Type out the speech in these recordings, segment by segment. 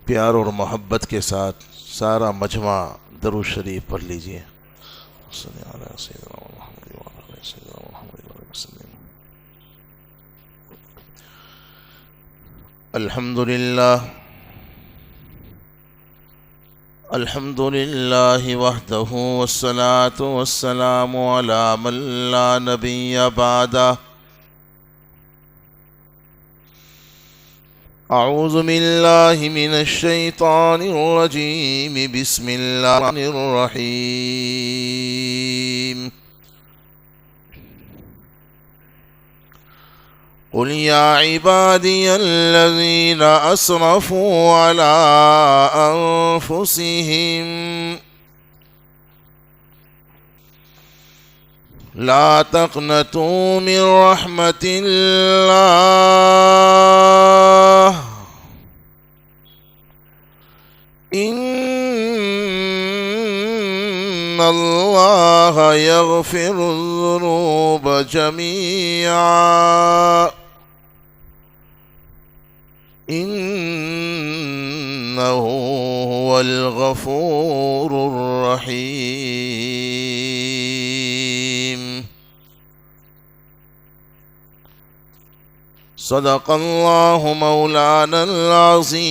پیار اور محبت کے ساتھ سارا مجمع درود شریف پڑھ لیجئے. الحمد للہ وحدہ والصلاة والسلام علی من لا نبی بعدہ. اعوذ باللہ من الشیطان الرجیم بسم اللہ الرحیم. قل یا عبادی الذین اسرفوا علی انفسہم لا تقنطوا من رحمت اللہ ان اللہ یغفر الذنوب جميعا انہ هو الغفور الرحیم. صدق اللہ مولانا العظیم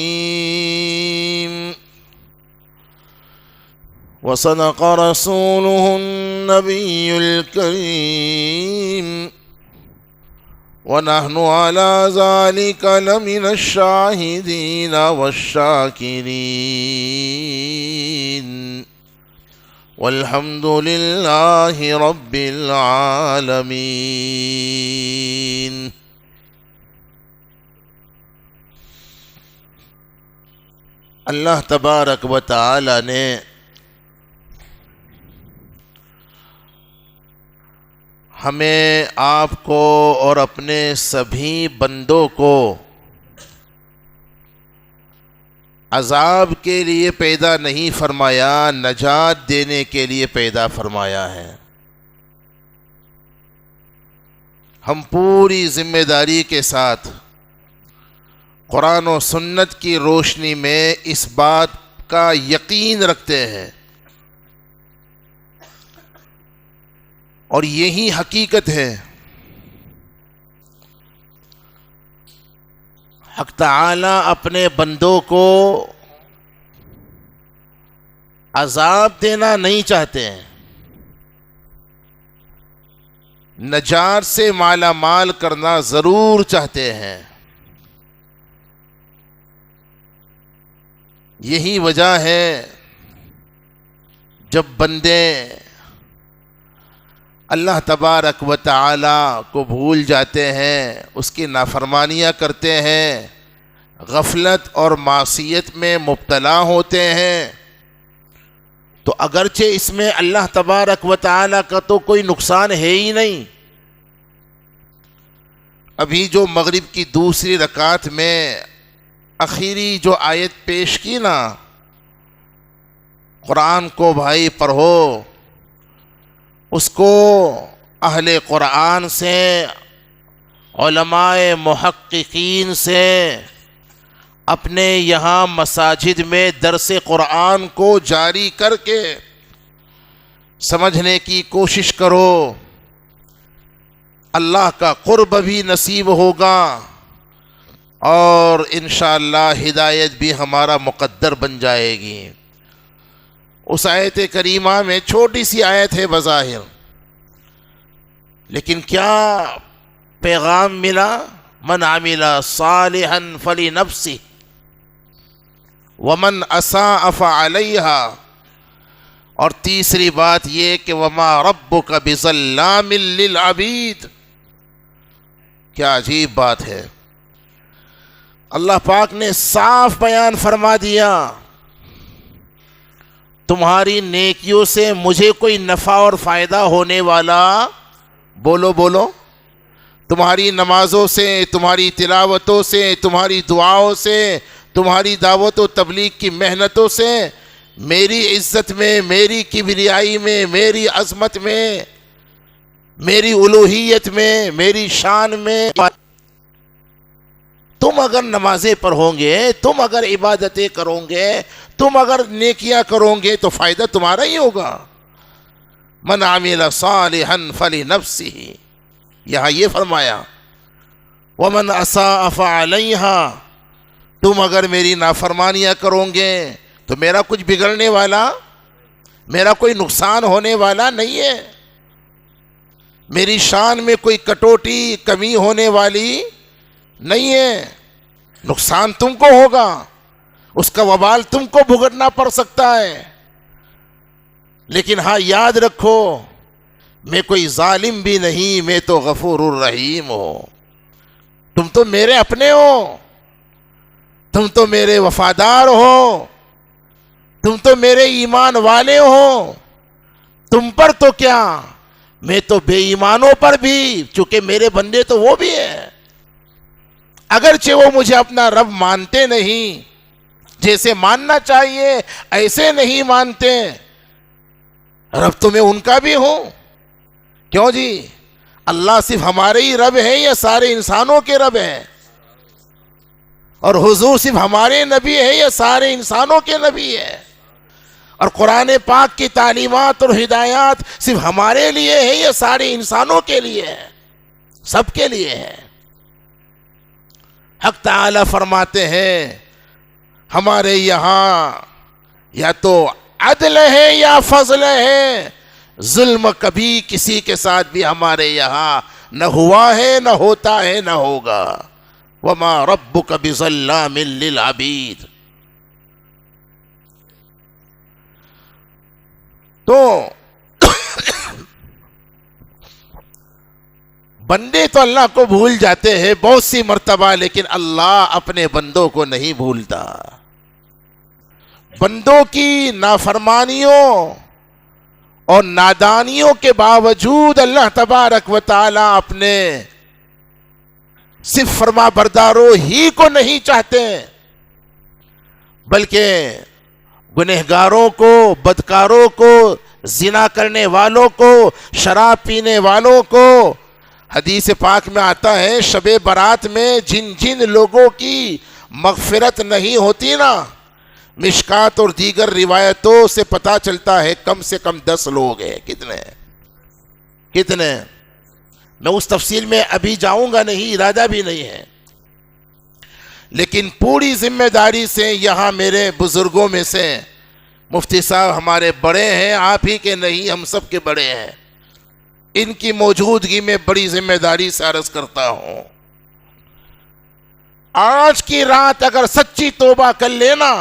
وصدق رسوله النبي الكريم ونحن على ذلك لمن الشاهدين والشاكرين والحمد لله رب العالمين. اللہ تبارک و تعالی نے ہمیں آپ کو اور اپنے سبھی بندوں کو عذاب کے لیے پیدا نہیں فرمایا، نجات دینے کے لیے پیدا فرمایا ہے. ہم پوری ذمہ داری کے ساتھ قرآن و سنت کی روشنی میں اس بات کا یقین رکھتے ہیں اور یہی حقیقت ہے. حق تعالی اپنے بندوں کو عذاب دینا نہیں چاہتے ہیں، نجات سے مالا مال کرنا ضرور چاہتے ہیں. یہی وجہ ہے جب بندے اللہ تبارک و تعالی کو بھول جاتے ہیں، اس کی نافرمانیاں کرتے ہیں، غفلت اور معصیت میں مبتلا ہوتے ہیں، تو اگرچہ اس میں اللہ تبارک و تعالی کا تو کوئی نقصان ہے ہی نہیں. ابھی جو مغرب کی دوسری رکعت میں آخری جو آیت پیش کی نا، قرآن کو بھائی پڑھو، اس کو اہل قرآن سے، علماء محققین سے، اپنے یہاں مساجد میں درس قرآن کو جاری کر کے سمجھنے کی کوشش کرو. اللہ کا قرب بھی نصیب ہوگا اور انشاءاللہ ہدایت بھی ہمارا مقدر بن جائے گی. اس آیت کریمہ میں چھوٹی سی آیت ہے بظاہر، لیکن کیا پیغام ملا؟ من عمل صالحا فلنفسہ ومن اساء فعلیہا. اور تیسری بات یہ کہ وما ربک بظلام للعبید. کیا عجیب بات ہے، اللہ پاک نے صاف بیان فرما دیا، تمہاری نیکیوں سے مجھے کوئی نفع اور فائدہ ہونے والا، بولو بولو، تمہاری نمازوں سے، تمہاری تلاوتوں سے، تمہاری دعاؤں سے، تمہاری دعوت و تبلیغ کی محنتوں سے میری عزت میں، میری کبریائی میں، میری عظمت میں میری الوہیت میں، میری شان میں. تم اگر نمازیں پڑھو گے، تم اگر عبادتیں کرو گے، تم اگر نیکیاں کرو گے تو فائدہ تمہارا ہی ہوگا. من عمل صالحا فلنفسہ، یہاں یہ فرمایا ومن اساء فعلیہا، تم اگر میری نافرمانیاں کرو گے تو میرا کچھ بگڑنے والا، میرا کوئی نقصان ہونے والا نہیں ہے. میری شان میں کوئی کٹوٹی، کمی ہونے والی نہیں ہے. نقصان تم کو ہوگا، اس کا وبال تم کو بھگتنا پڑ سکتا ہے. لیکن ہاں یاد رکھو، میں کوئی ظالم بھی نہیں، میں تو غفور الرحیم ہوں. تم تو میرے اپنے ہو، تم تو میرے وفادار ہو، تم تو میرے ایمان والے ہو. تم پر تو کیا، میں تو بے ایمانوں پر بھی، چونکہ میرے بندے تو وہ بھی ہیں. اگرچہ وہ مجھے اپنا رب مانتے نہیں، جیسے ماننا چاہیے ایسے نہیں مانتے، رب تو میں ان کا بھی ہوں. کیوں جی؟ اللہ صرف ہمارے ہی رب ہے یا سارے انسانوں کے رب ہے؟ اور حضور صرف ہمارے نبی ہے یا سارے انسانوں کے نبی ہے؟ اور قرآن پاک کی تعلیمات اور ہدایات صرف ہمارے لیے ہے یا سارے انسانوں کے لیے ہے؟ سب کے لیے ہے. حق تعالی فرماتے ہیں ہمارے یہاں یا تو عدل ہے یا فضل ہے، ظلم کبھی کسی کے ساتھ بھی ہمارے یہاں نہ ہوا ہے، نہ ہوتا ہے، نہ ہوگا. وما ربک بظلام للعبید. تو بندے تو اللہ کو بھول جاتے ہیں بہت سی مرتبہ، لیکن اللہ اپنے بندوں کو نہیں بھولتا. بندوں کی نافرمانیوں اور نادانیوں کے باوجود اللہ تبارک و تعالی اپنے صرف فرما برداروں ہی کو نہیں چاہتے، بلکہ گنہگاروں کو، بدکاروں کو، زنا کرنے والوں کو، شراب پینے والوں کو. حدیث پاک میں آتا ہے شب برات میں جن جن لوگوں کی مغفرت نہیں ہوتی نا، مشکات اور دیگر روایتوں سے پتا چلتا ہے کم سے کم 10 لوگ ہیں. کتنے؟ میں اس تفصیل میں ابھی جاؤں گا نہیں، ارادہ بھی نہیں ہے. لیکن پوری ذمہ داری سے یہاں میرے بزرگوں میں سے مفتی صاحب ہمارے بڑے ہیں، آپ ہی کے نہیں، ہم سب کے بڑے ہیں. ان کی موجودگی میں بڑی ذمہ داری سے عرض کرتا ہوں، آج کی رات اگر سچی توبہ کر لینا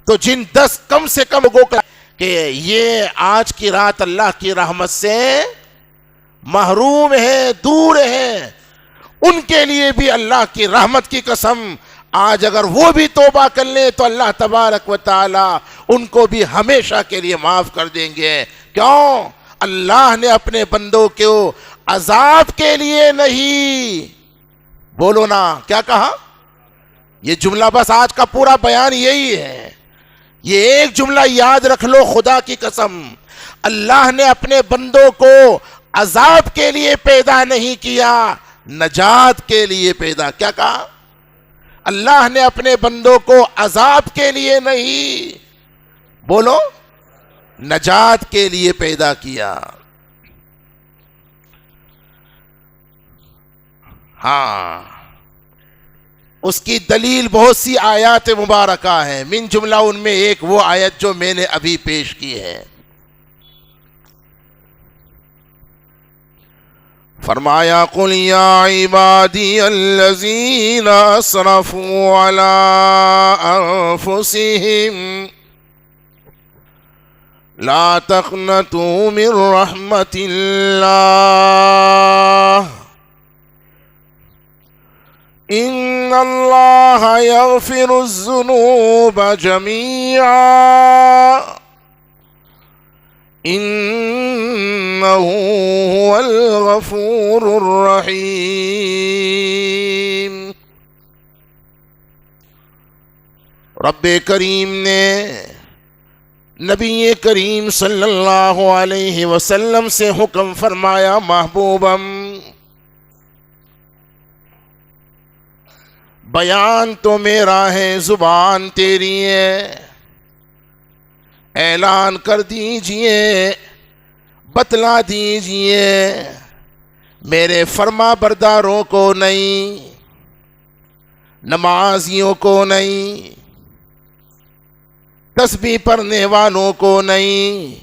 تو جن 10 کم سے کم لوگوں کا کہ یہ آج کی رات اللہ کی رحمت سے محروم ہے، دور ہے، ان کے لیے بھی اللہ کی رحمت کی قسم آج اگر وہ بھی توبہ کر لیں تو اللہ تبارک و تعالی ان کو بھی ہمیشہ کے لیے معاف کر دیں گے. کیوں؟ اللہ نے اپنے بندوں کو عذاب کے لیے نہیں. بولو نا کیا کہا؟ یہ جملہ بس آج کا پورا بیان یہی ہے. یہ ایک جملہ یاد رکھ لو خدا کی قسم، اللہ نے اپنے بندوں کو عذاب کے لیے پیدا نہیں کیا، نجات کے لیے پیدا. کیا کہا؟ اللہ نے اپنے بندوں کو عذاب کے لیے نہیں، بولو، نجات کے لیے پیدا کیا. ہاں، اس کی دلیل بہت سی آیات مبارکہ ہیں، من جملہ ان میں ایک وہ آیت جو میں نے ابھی پیش کی ہے. فرمایا قل یا عبادی الذین اسرفوا علی انفسہم لا تقنطوا من رحمت اللہ ان اللہ یغفر الذنوب جميعا انہ هو الغفور الرحیم. رب کریم نے نبی کریم صلی اللہ علیہ وسلم سے حکم فرمایا، محبوبم بیان تو میرا ہے، زبان تیری ہے، اعلان کر دیجئے، بتلا دیجئے، میرے فرما برداروں کو نہیں، نمازیوں کو نہیں، تسبیح پڑھنے والوں کو نہیں،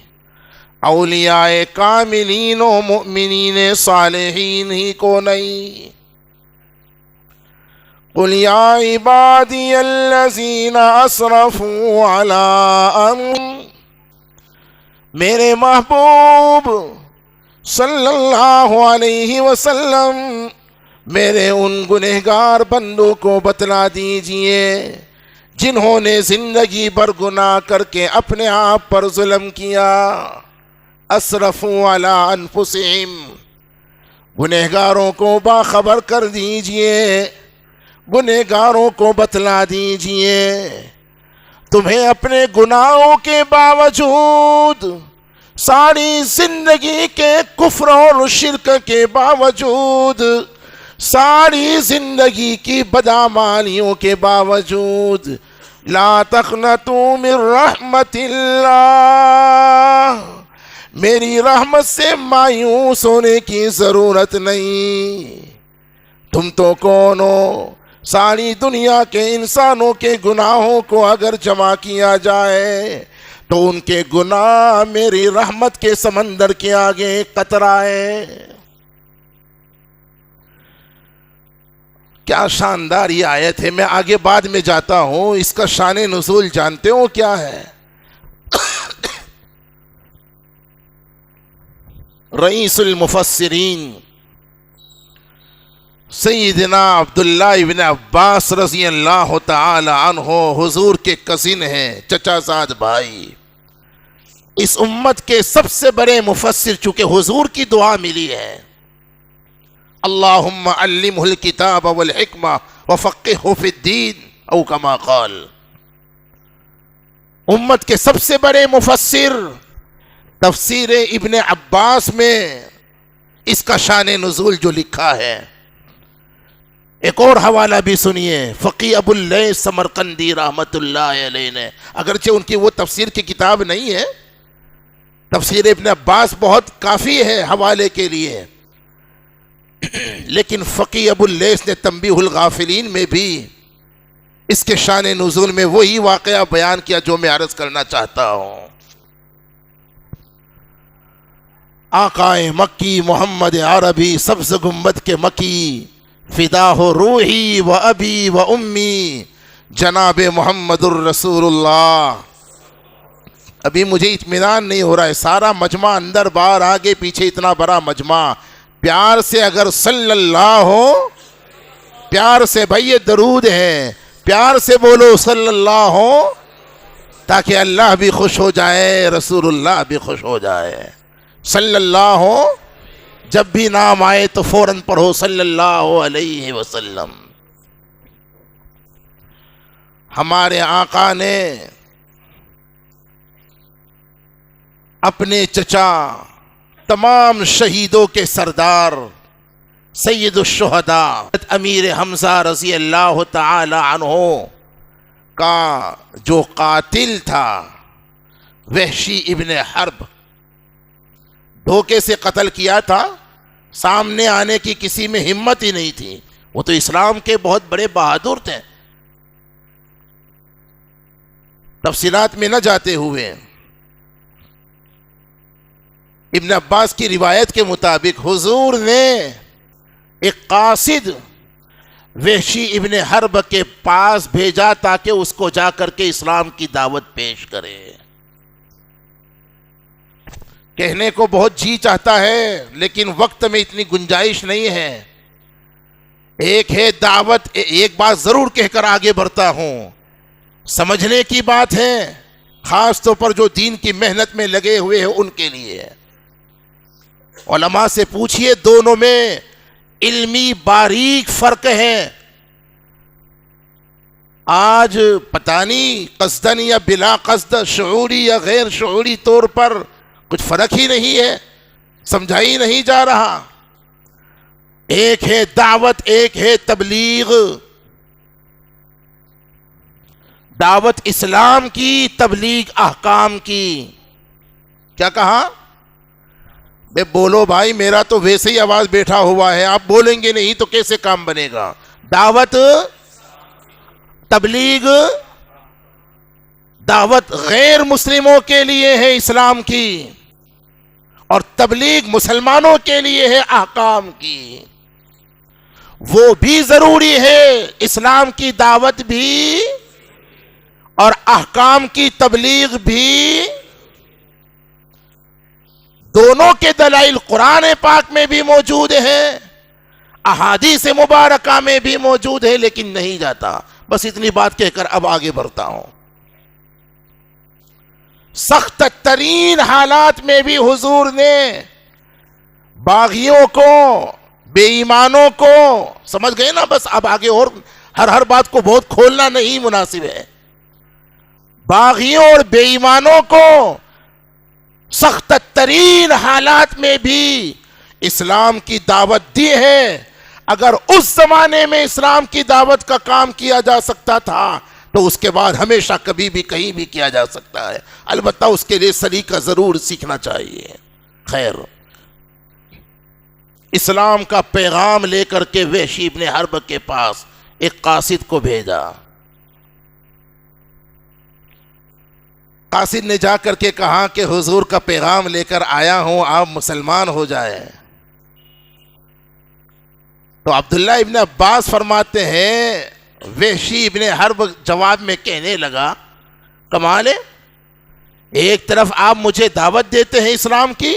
اولیاء کاملین و مؤمنین صالحین ہی کو نہیں۔ قل یا عبادی الذین اسرفوا علی میرے محبوب صلی اللہ علیہ وسلم میرے ان گنہگار بندوں کو بتلا دیجئے جنہوں نے زندگی بھر گناہ کر کے اپنے آپ پر ظلم کیا۔ اسرفوا علی انفسہم، گنہگاروں کو باخبر کر دیجئے، گنہگاروں کو بتلا دیجئے، تمہیں اپنے گناہوں کے باوجود، ساری زندگی کے کفر اور شرک کے باوجود، ساری زندگی کی بدعمالیوں کے باوجود، لا تقنطوا من رحمت اللہ، میری رحمت سے مایوس ہونے کی ضرورت نہیں۔ تم تو کون ہو؟ ساری دنیا کے انسانوں کے گناہوں کو اگر جمع کیا جائے تو ان کے گناہ میری رحمت کے سمندر کے آگے قطرہ ہے۔ کیا شاندار یہ آیت ہے۔ میں آگے بعد میں جاتا ہوں، اس کا شان نزول جانتے ہو کیا ہے؟ رئیس المفسرین سیدنا عبداللہ ابن عباس رضی اللہ تعالی عنہ حضور کے کزن ہیں، چچا زاد بھائی، اس امت کے سب سے بڑے مفسر، چونکہ حضور کی دعا ملی ہے، اللہم علمہ الکتاب والحکمہ وفقہہ فی الدین، او کما قال۔ امت کے سب سے بڑے مفسر، تفسیر ابن عباس میں اس کا شان نزول جو لکھا ہے۔ ایک اور حوالہ بھی سنیے، فقی ابو اللیث سمرقندی رحمت اللہ علیہ نے، اگرچہ ان کی وہ تفسیر کی کتاب نہیں ہے، تفسیر ابن عباس بہت کافی ہے حوالے کے لیے، لیکن فقی ابو اللیث نے تنبیہ الغافلین میں بھی اس کے شان نزول میں وہی واقعہ بیان کیا جو میں عرض کرنا چاہتا ہوں۔ آقائے مکی محمد عربی سبز گنبد کے مکی، فدا ہو روحی و ابی و امی، جناب محمد الرسول اللہ۔ ابھی مجھے اطمینان نہیں ہو رہا ہے، سارا مجمع اندر باہر آگے پیچھے اتنا بڑا مجمع، پیار سے اگر صلی اللہ ہو، پیار سے بھائی یہ درود ہے، پیار سے بولو صلی اللہ ہو، تاکہ اللہ بھی خوش ہو جائے، رسول اللہ بھی خوش ہو جائے۔ صلی اللہ ہو، جب بھی نام آئے تو فوراً پڑھو صلی اللہ علیہ وسلم۔ ہمارے آقا نے اپنے چچا، تمام شہیدوں کے سردار، سید الشہداء امیر حمزہ رضی اللہ تعالی عنہ کا جو قاتل تھا، وحشی ابن حرب، دھوکے سے قتل کیا تھا، سامنے آنے کی کسی میں ہمت ہی نہیں تھی۔ وہ تو اسلام کے بہت بڑے بہادر تھے۔ تفصیلات میں نہ جاتے ہوئے، ابن عباس کی روایت کے مطابق حضور نے ایک قاصد وحشی ابن حرب کے پاس بھیجا تاکہ اس کو جا کر کے اسلام کی دعوت پیش کرے۔ کہنے کو بہت جی چاہتا ہے لیکن وقت میں اتنی گنجائش نہیں ہے۔ ایک ہے دعوت، ایک بات ضرور کہہ کر آگے بڑھتا ہوں، سمجھنے کی بات ہے، خاص طور پر جو دین کی محنت میں لگے ہوئے ہیں ان کے لیے۔ علماء سے پوچھئے، دونوں میں علمی باریک فرق ہے۔ آج پتہ نہیں قصدن یا بلا قصد، شعوری یا غیر شعوری طور پر کچھ فرق ہی نہیں ہے، سمجھا ہی نہیں جا رہا۔ ایک ہے دعوت، ایک ہے تبلیغ۔ دعوت اسلام کی، تبلیغ احکام کی۔ کیا کہا؟ بے بولو بھائی، میرا تو ویسے ہی آواز بیٹھا ہوا ہے، آپ بولیں گے نہیں تو کیسے کام بنے گا؟ دعوت، تبلیغ، دعوت غیر مسلموں کے لیے ہے اسلام کی، اور تبلیغ مسلمانوں کے لیے ہے احکام کی۔ وہ بھی ضروری ہے، اسلام کی دعوت بھی اور احکام کی تبلیغ بھی۔ دونوں کے دلائل قرآن پاک میں بھی موجود ہیں، احادیث مبارکہ میں بھی موجود ہے، لیکن نہیں جاتا۔ بس اتنی بات کہہ کر اب آگے بڑھتا ہوں۔ سخت ترین حالات میں بھی حضور نے باغیوں کو، بے ایمانوں کو، سمجھ گئے نا؟ بس اب آگے اور ہر بات کو بہت کھولنا نہیں مناسب ہے۔ باغیوں اور بے ایمانوں کو سخت ترین حالات میں بھی اسلام کی دعوت دی ہے۔ اگر اس زمانے میں اسلام کی دعوت کا کام کیا جا سکتا تھا تو اس کے بعد ہمیشہ کبھی بھی کہیں بھی کیا جا سکتا ہے، البتہ اس کے لیے سلیقہ ضرور سیکھنا چاہیے۔ خیر، اسلام کا پیغام لے کر کے وحشی ابن حرب کے پاس ایک قاصد کو بھیجا۔ قاصد نے جا کر کے کہا کہ حضور کا پیغام لے کر آیا ہوں، آپ مسلمان ہو جائیں۔ تو عبداللہ ابن عباس فرماتے ہیں وحشی ابن حرب جواب میں کہنے لگا، کمال ہے، ایک طرف آپ مجھے دعوت دیتے ہیں اسلام کی،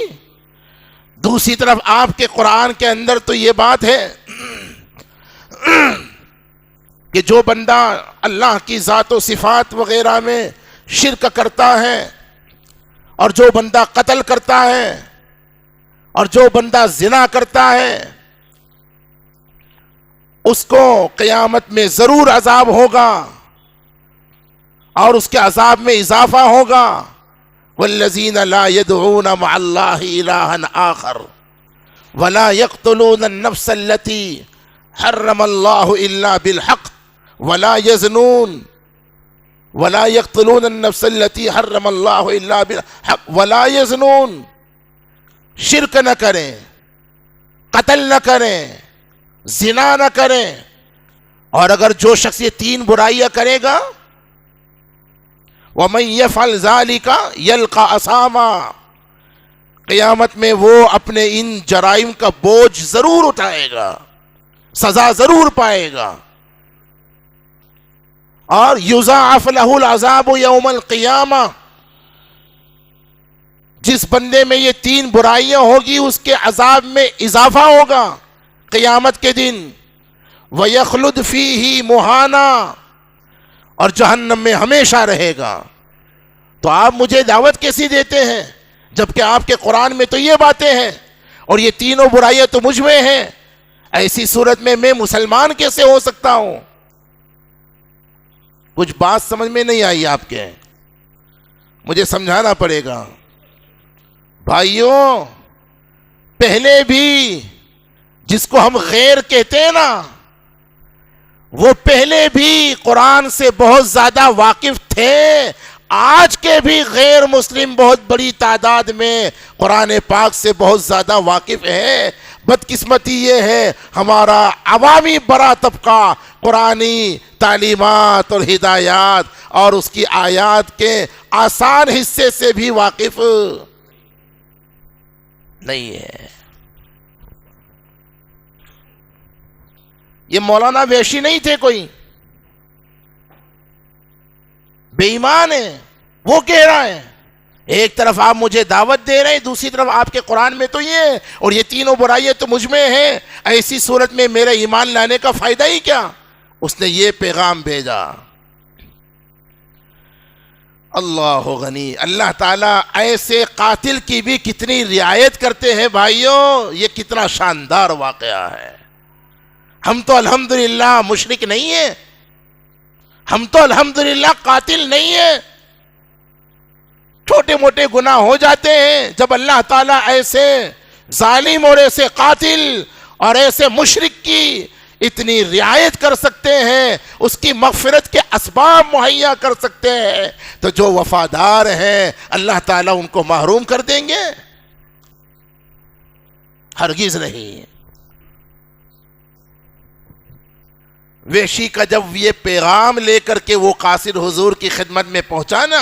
دوسری طرف آپ کے قرآن کے اندر تو یہ بات ہے کہ جو بندہ اللہ کی ذات و صفات وغیرہ میں شرک کرتا ہے، اور جو بندہ قتل کرتا ہے، اور جو بندہ زنا کرتا ہے، اس کو قیامت میں ضرور عذاب ہوگا، اور اس کے عذاب میں اضافہ ہوگا۔ والذین لا يدعون مع اللہ الہا آخر ولا يقتلون النفس التي حرم اللہ الا بالحق ولا يزنون ولا يقتلون النفس التي حرم اللہ الا بالحق ولا يزنون۔ شرک نہ کریں، قتل نہ کریں، زنا نہ کریں، اور اگر جو شخص یہ تین برائیاں کرے گا، وَمَن يَفْعَلْ ذَلِكَ يَلْقَ أَثَامًا، قیامت میں وہ اپنے ان جرائم کا بوجھ ضرور اٹھائے گا، سزا ضرور پائے گا، اور يُضَاعَفْ لَهُ الْعَذَابُ يَوْمَ الْقِيَامَةِ، جس بندے میں یہ تین برائیاں ہوگی اس کے عذاب میں اضافہ ہوگا قیامت کے دن۔ وَيَخْلُدْ فِيهِ مُهَانًا، اور جہنم میں ہمیشہ رہے گا۔ تو آپ مجھے دعوت کیسی دیتے ہیں جبکہ آپ کے قرآن میں تو یہ باتیں ہیں، اور یہ تینوں برائیاں تو مجھ میں ہیں؟ ایسی صورت میں مسلمان کیسے ہو سکتا ہوں؟ کچھ بات سمجھ میں نہیں آئی آپ کے، مجھے سمجھانا پڑے گا۔ بھائیوں، پہلے بھی جس کو ہم غیر کہتے ہیں نا، وہ پہلے بھی قرآن سے بہت زیادہ واقف تھے۔ آج کے بھی غیر مسلم بہت بڑی تعداد میں قرآن پاک سے بہت زیادہ واقف ہے۔ بدقسمتی یہ ہے ہمارا عوامی بڑا طبقہ قرآنی تعلیمات اور ہدایات اور اس کی آیات کے آسان حصے سے بھی واقف نہیں ہے۔ یہ مولانا وحشی نہیں تھے کوئی، بے ایمان ہے۔ وہ کہہ رہا ہے ایک طرف آپ مجھے دعوت دے رہے ہیں، دوسری طرف آپ کے قرآن میں تو یہ ہے، اور یہ تینوں برائیاں تو مجھ میں ہیں، ایسی صورت میں میرا ایمان لانے کا فائدہ ہی کیا؟ اس نے یہ پیغام بھیجا۔ اللہ غنی، اللہ تعالیٰ ایسے قاتل کی بھی کتنی رعایت کرتے ہیں بھائیوں، یہ کتنا شاندار واقعہ ہے۔ ہم تو الحمدللہ مشرک نہیں ہیں، ہم تو الحمدللہ قاتل نہیں ہیں. چھوٹے موٹے گناہ ہو جاتے ہیں. جب اللہ تعالیٰ ایسے ظالم اور ایسے قاتل اور ایسے مشرک کی اتنی رعایت کر سکتے ہیں، اس کی مغفرت کے اسباب مہیا کر سکتے ہیں، تو جو وفادار ہیں اللہ تعالیٰ ان کو محروم کر دیں گے؟ ہرگز نہیں. وحشی کا جب یہ پیغام لے کر کے وہ قاصد حضور کی خدمت میں پہنچانا،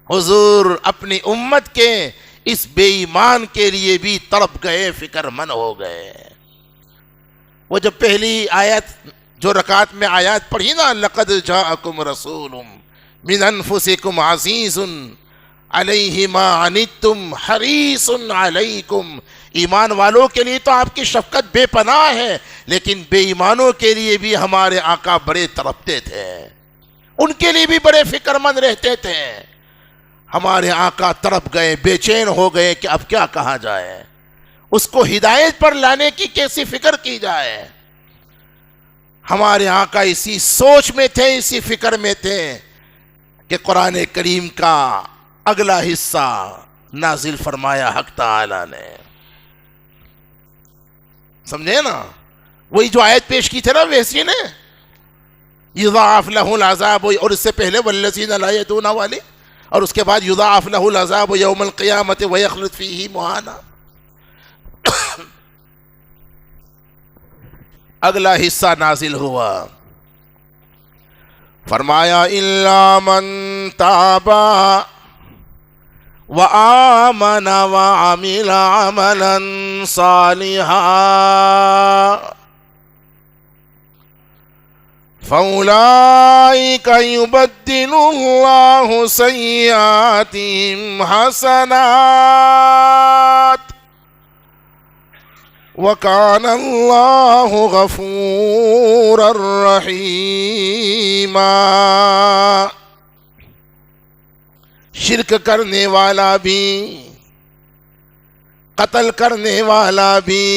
حضور اپنی امت کے اس بے ایمان کے لیے بھی تڑپ گئے، فکر مند ہو گئے. وہ جب پہلی آیت جو رکعت میں آیات پڑھی نا، لَقَدْ جَاءَكُمْ رَسُولٌ مِّنْ أَنفُسِكُمْ عَزِيزٌ عَلَيْهِ مَا عَنِتُّمْ حَرِيصٌ عَلَيْكُمْ، ایمان والوں کے لیے تو آپ کی شفقت بے پناہ ہے، لیکن بے ایمانوں کے لیے بھی ہمارے آقا بڑے تڑپتے تھے، ان کے لیے بھی بڑے فکر مند رہتے تھے. ہمارے آقا تڑپ گئے، بے چین ہو گئے کہ اب کیا کہا جائے، اس کو ہدایت پر لانے کی کیسی فکر کی جائے. ہمارے آقا اسی سوچ میں تھے، اسی فکر میں تھے کہ قرآن کریم کا اگلا حصہ نازل فرمایا حق تعالی نے. سمجھے نا؟ وہی جو آیت پیش کی تھی نا ویسی نے، یضاعف لہ العذاب، اور اس سے پہلے والذین لا یتون والی، اور اس کے بعد یضاعف لہ العذاب یوم القیامت ویخلد فیہ مہانا. اگلا حصہ نازل ہوا، فرمایا الا من تاب وآمن وعمل عملا صالحا فأولئك يبدل الله سيئاتهم حسنات وَكَانَ اللَّهُ غَفُورًا رَحِيمًا. شرک کرنے والا بھی، قتل کرنے والا بھی،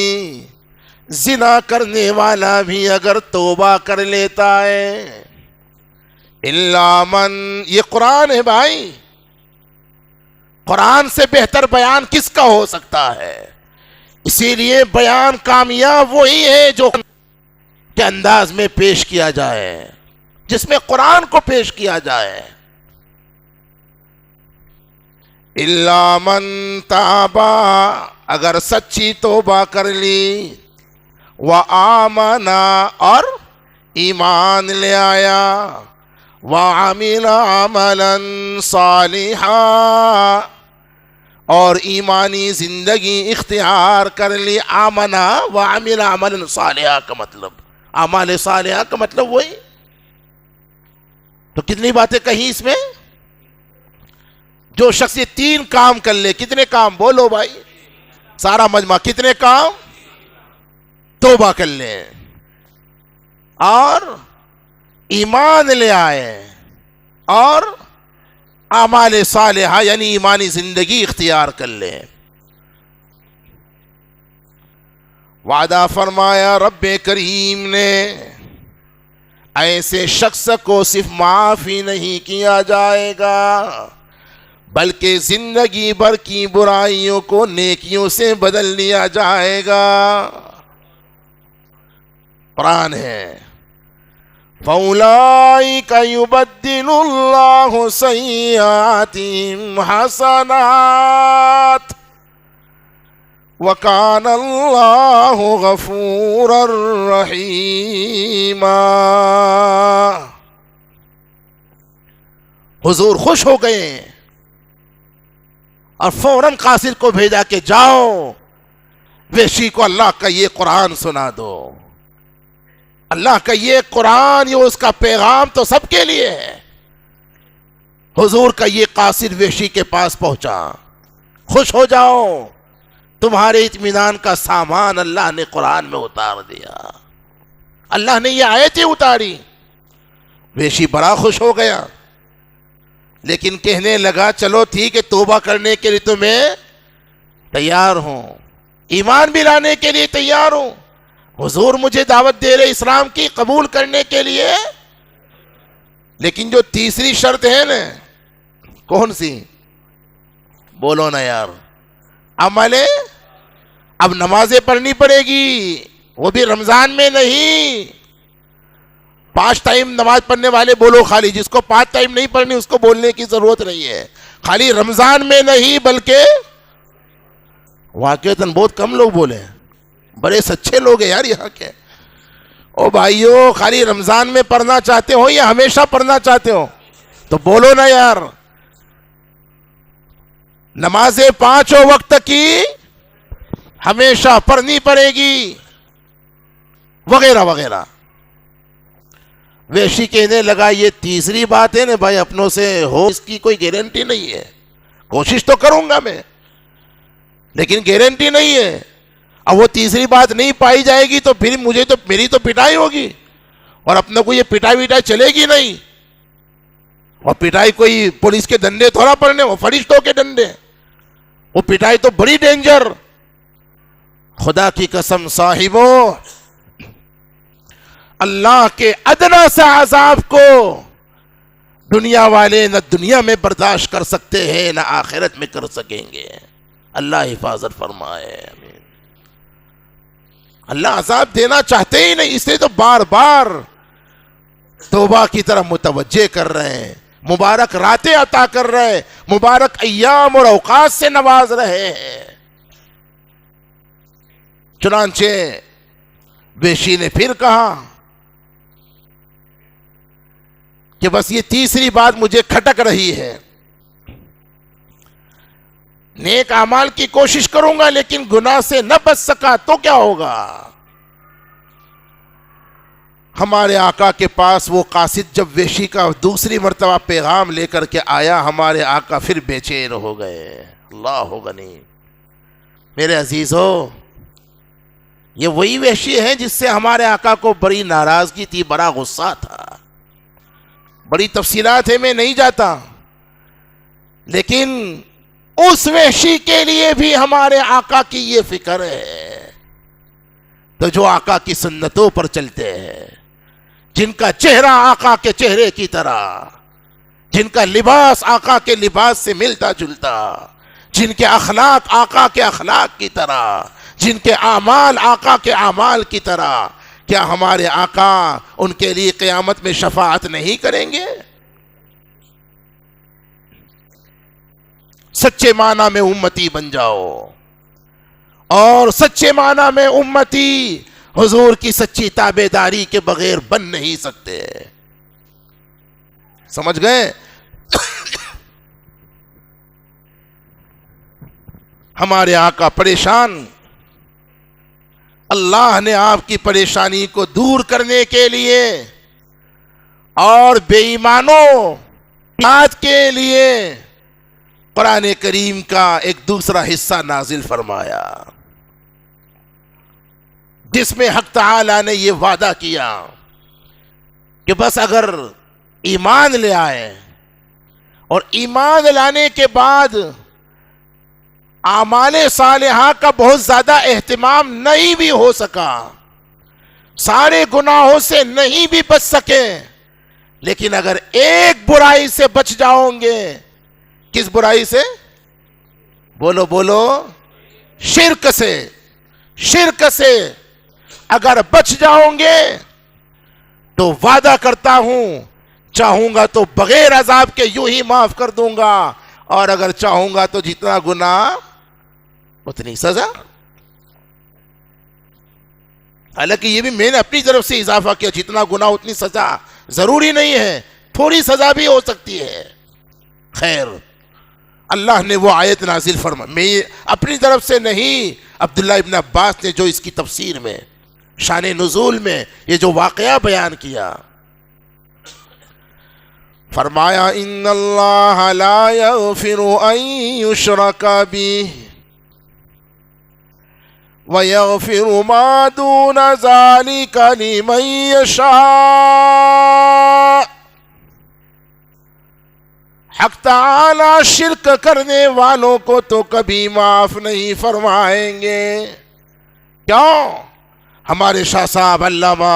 زنا کرنے والا بھی اگر توبہ کر لیتا ہے، الا من، یہ قرآن ہے بھائی، قرآن سے بہتر بیان کس کا ہو سکتا ہے؟ اسی لیے بیان کامیاب وہی ہے جو کے انداز میں پیش کیا جائے، جس میں قرآن کو پیش کیا جائے. الا من تابا، اگر سچی توبہ کر لی، وآمنا، اور ایمان لے آیا، وعمل عملا صالحا، اور ایمانی زندگی اختیار کر لی. آمنا وعمل عملا صالحا کا مطلب، اعمال صالحہ کا مطلب وہی. تو کتنی باتیں کہیں اس میں؟ جو شخص یہ 3 کام کر لے، کتنے کام بولو بھائی؟ سارا مجمع کتنے کام؟ توبہ کر لے اور ایمان لے آئے اور اعمال صالحہ یعنی ایمانی زندگی اختیار کر لے. وعدہ فرمایا رب کریم نے ایسے شخص کو صرف معاف ہی نہیں کیا جائے گا، بلکہ زندگی بھر کی برائیوں کو نیکیوں سے بدل لیا جائے گا. قرآن ہے، فَأُولَئِكَ يُبَدِّلُ اللَّهُ سَيِّئَاتِهِمْ حَسَنَاتٍ وَكَانَ اللَّهُ غَفُورًا رَحِيمًا. حضور خوش ہو گئے اور فوراً قاصد کو بھیجا کہ جاؤ وحشی کو اللہ کا یہ قرآن سنا دو. اللہ کا یہ قرآن، یہ اس کا پیغام تو سب کے لیے ہے. حضور کا یہ قاصد وحشی کے پاس پہنچا، خوش ہو جاؤ، تمہارے اطمینان کا سامان اللہ نے قرآن میں اتار دیا، اللہ نے یہ آیتیں اتاری. وحشی بڑا خوش ہو گیا، لیکن کہنے لگا چلو ٹھیک ہے، توبہ کرنے کے لیے تو میں تیار ہوں، ایمان بھی لانے کے لیے تیار ہوں. حضور مجھے دعوت دے رہے اسلام کی، قبول کرنے کے لیے لیکن جو تیسری شرط ہے نا، کون سی؟ بولو نا یار، عمل ہے۔ اب نمازیں پڑھنی پڑے گی، وہ بھی رمضان میں نہیں۔ 5 ٹائم نماز پڑھنے والے بولو خالی، جس کو 5 ٹائم نہیں پڑھنی اس کو بولنے کی ضرورت نہیں ہے۔ خالی رمضان میں نہیں بلکہ واقعتاً بہت کم لوگ بولے ہیں، بڑے سچے لوگ ہیں یار یہاں کے۔ او بھائیو، خالی رمضان میں پڑھنا چاہتے ہو یا ہمیشہ پڑھنا چاہتے ہو؟ تو بولو نا یار۔ نمازیں 5 وقت کی ہمیشہ پڑھنی پڑے گی، وغیرہ وغیرہ۔ ویشی کہنے لگا یہ تیسری بات ہے نا بھائی، اپنوں سے ہو اس کی کوئی گارنٹی نہیں ہے، کوشش تو کروں گا میں لیکن گارنٹی نہیں ہے۔ اب وہ تیسری بات نہیں پائی جائے گی تو پھر میری تو پٹائی ہوگی، اور اپنے کو یہ پٹائی وٹائی چلے گی نہیں۔ اور پٹائی کوئی پولیس کے ڈنڈے تھوڑا پڑنے، وہ فرشتوں کے ڈنڈے، وہ پٹائی تو بڑی ڈینجر۔ خدا کی قسم صاحبو، اللہ کے ادنا سے عذاب کو دنیا والے نہ دنیا میں برداشت کر سکتے ہیں نہ آخرت میں کر سکیں گے۔ اللہ حفاظت فرمائے، آمین۔ اللہ عذاب دینا چاہتے ہی نہیں، اس لیے تو بار بار توبہ کی طرف متوجہ کر رہے ہیں، مبارک راتیں عطا کر رہے ہیں، مبارک ایام اور اوقات سے نواز رہے ہیں۔ چنانچہ ویشی نے پھر کہا کہ بس یہ تیسری بات مجھے کھٹک رہی ہے، نیک اعمال کی کوشش کروں گا لیکن گناہ سے نہ بچ سکا تو کیا ہوگا؟ ہمارے آقا کے پاس وہ قاصد جب ویشی کا دوسری مرتبہ پیغام لے کر کے آیا، ہمارے آقا پھر بے چین ہو گئے۔ اللہ غنی۔ میرے عزیزو، یہ وہی وحشی ہے جس سے ہمارے آقا کو بڑی ناراضگی تھی، بڑا غصہ تھا۔ بڑی تفصیلات ہے، میں نہیں جاتا، لیکن اس وحشی کے لیے بھی ہمارے آقا کی یہ فکر ہے۔ تو جو آقا کی سنتوں پر چلتے ہیں، جن کا چہرہ آقا کے چہرے کی طرح، جن کا لباس آقا کے لباس سے ملتا جلتا، جن کے اخلاق آقا کے اخلاق کی طرح، جن کے اعمال آقا کے اعمال کی طرح، کیا ہمارے آقا ان کے لیے قیامت میں شفاعت نہیں کریں گے؟ سچے معنی میں امتی بن جاؤ، اور سچے معنی میں امتی حضور کی سچی تابعداری کے بغیر بن نہیں سکتے۔ سمجھ گئے؟ ہمارے آقا پریشان، اللہ نے آپ کی پریشانی کو دور کرنے کے لیے اور بے ایمانوں کے لیے قرآن کریم کا ایک دوسرا حصہ نازل فرمایا، جس میں حق تعالی نے یہ وعدہ کیا کہ بس اگر ایمان لے آئے، اور ایمان لانے کے بعد اعمال صالحہ کا بہت زیادہ اہتمام نہیں بھی ہو سکا، سارے گناہوں سے نہیں بھی بچ سکے، لیکن اگر ایک برائی سے بچ جاؤں گے، کس برائی سے؟ بولو بولو، شرک سے۔ شرک سے اگر بچ جاؤں گے تو وعدہ کرتا ہوں، چاہوں گا تو بغیر عذاب کے یوں ہی معاف کر دوں گا، اور اگر چاہوں گا تو جتنا گناہ اتنی سزا۔ حالانکہ یہ بھی میں نے اپنی طرف سے اضافہ کیا، جتنا گناہ اتنی سزا، ضروری نہیں ہے، تھوڑی سزا بھی ہو سکتی ہے۔ خیر، اللہ نے وہ آیت نازل فرمائی، میں اپنی طرف سے نہیں، عبداللہ ابن عباس نے جو اس کی تفسیر میں، شان نزول میں یہ جو واقعہ بیان کیا، فرمایا ان اللہ لا یغفر ان یشرک بہ وَيَغْفِرُ مَا دُونَ ذَلِكَ لِمَن يَشَاءُ۔ حق تعالی شرک کرنے والوں کو تو کبھی معاف نہیں فرمائیں گے۔ کیوں؟ ہمارے شاہ صاحب علامہ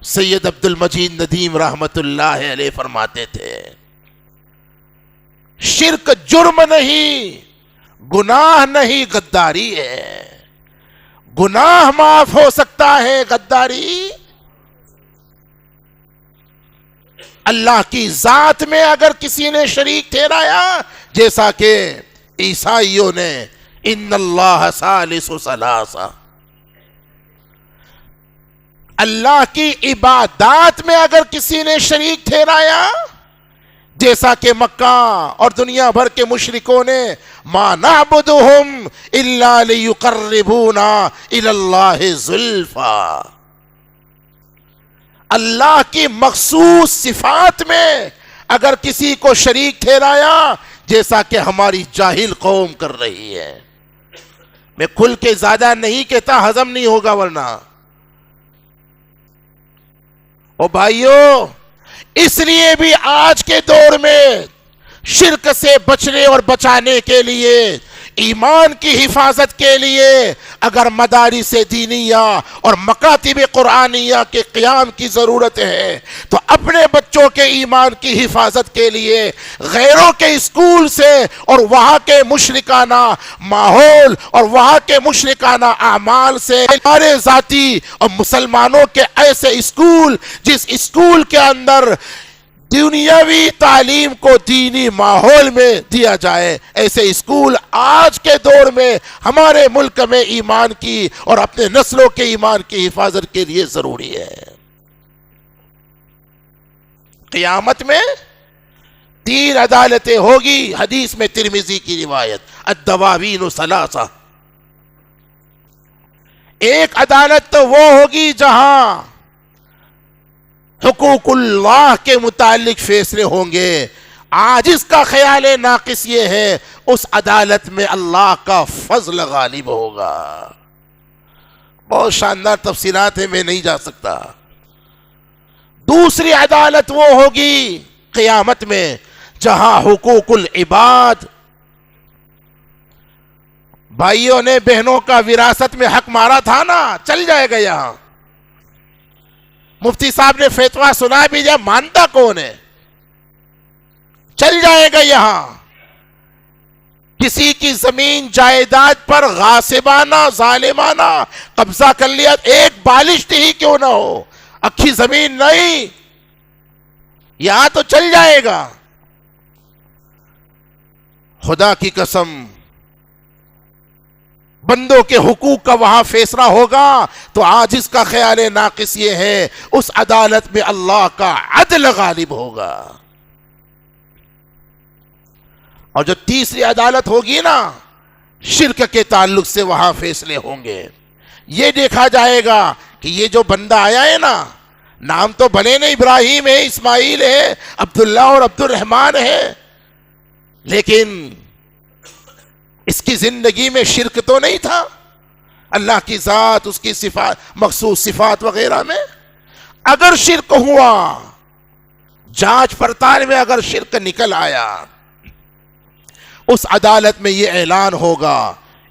سید عبد المجید ندیم رحمت اللہ علیہ فرماتے تھے شرک جرم نہیں، گناہ نہیں، غداری ہے۔ گناہ معاف ہو سکتا ہے، غداری اللہ کی ذات میں اگر کسی نے شریک ٹھہرایا، جیسا کہ عیسائیوں نے ان اللہ ثالث ثلاثہ، اللہ کی عبادات میں اگر کسی نے شریک ٹھہرایا، جیسا کہ مکہ اور دنیا بھر کے مشرکوں نے ما نعبدہم الا لیقربونا الی اللہ زلفا، اللہ کی مخصوص صفات میں اگر کسی کو شریک ٹھہرایا، جیسا کہ ہماری جاہل قوم کر رہی ہے۔ میں کھل کے زیادہ نہیں کہتا، ہضم نہیں ہوگا ورنہ۔ او بھائیو، اس لیے بھی آج کے دور میں شرک سے بچنے اور بچانے کے لیے، ایمان کی حفاظت کے لیے اگر مدارس دینیہ اور مکاتب قرآنیہ کے قیام کی ضرورت ہے تو اپنے بچوں کے ایمان کی حفاظت کے لیے غیروں کے اسکول سے اور وہاں کے مشرکانہ ماحول اور وہاں کے مشرکانہ اعمال سے ہمارے ذاتی اور مسلمانوں کے ایسے اسکول جس اسکول کے اندر دنیاوی تعلیم کو دینی ماحول میں دیا جائے، ایسے اسکول آج کے دور میں ہمارے ملک میں ایمان کی اور اپنے نسلوں کے ایمان کی حفاظت کے لیے ضروری ہے۔ قیامت میں 3 عدالتیں ہوگی، حدیث میں ترمذی کی روایت، الدواوین ثلاثہ۔ ایک عدالت تو وہ ہوگی جہاں حقوق اللہ کے متعلق فیصلے ہوں گے۔ آج اس کا خیال ناقص یہ ہے اس عدالت میں اللہ کا فضل غالب ہوگا۔ بہت شاندار تفصیلات ہیں، میں نہیں جا سکتا۔ دوسری عدالت وہ ہوگی قیامت میں جہاں حقوق العباد، بھائیوں نے بہنوں کا وراثت میں حق مارا تھا نا، چل جائے گا یہاں۔ مفتی صاحب نے فتویٰ سنا بھی جائے، مانتا کون ہے؟ چل جائے گا یہاں۔ کسی کی زمین جائیداد پر غاصبانہ ظالمانہ قبضہ کر لیا، ایک بالشت ہی کیوں نہ ہو، اکھی زمین نہیں، یہاں تو چل جائے گا۔ خدا کی قسم، بندوں کے حقوق کا وہاں فیصلہ ہوگا تو آج اس کا خیال ناقص یہ ہے اس عدالت میں اللہ کا عدل غالب ہوگا۔ اور جو تیسری عدالت ہوگی نا، شرک کے تعلق سے وہاں فیصلے ہوں گے۔ یہ دیکھا جائے گا کہ یہ جو بندہ آیا ہے نا، نام تو بنے نا ابراہیم ہے، اسماعیل ہے، عبداللہ اور عبد الرحمن ہے، لیکن اس کی زندگی میں شرک تو نہیں تھا اللہ کی ذات، اس کی صفات، مخصوص صفات وغیرہ میں۔ اگر شرک ہوا، جانچ پڑتال میں اگر شرک نکل آیا، اس عدالت میں یہ اعلان ہوگا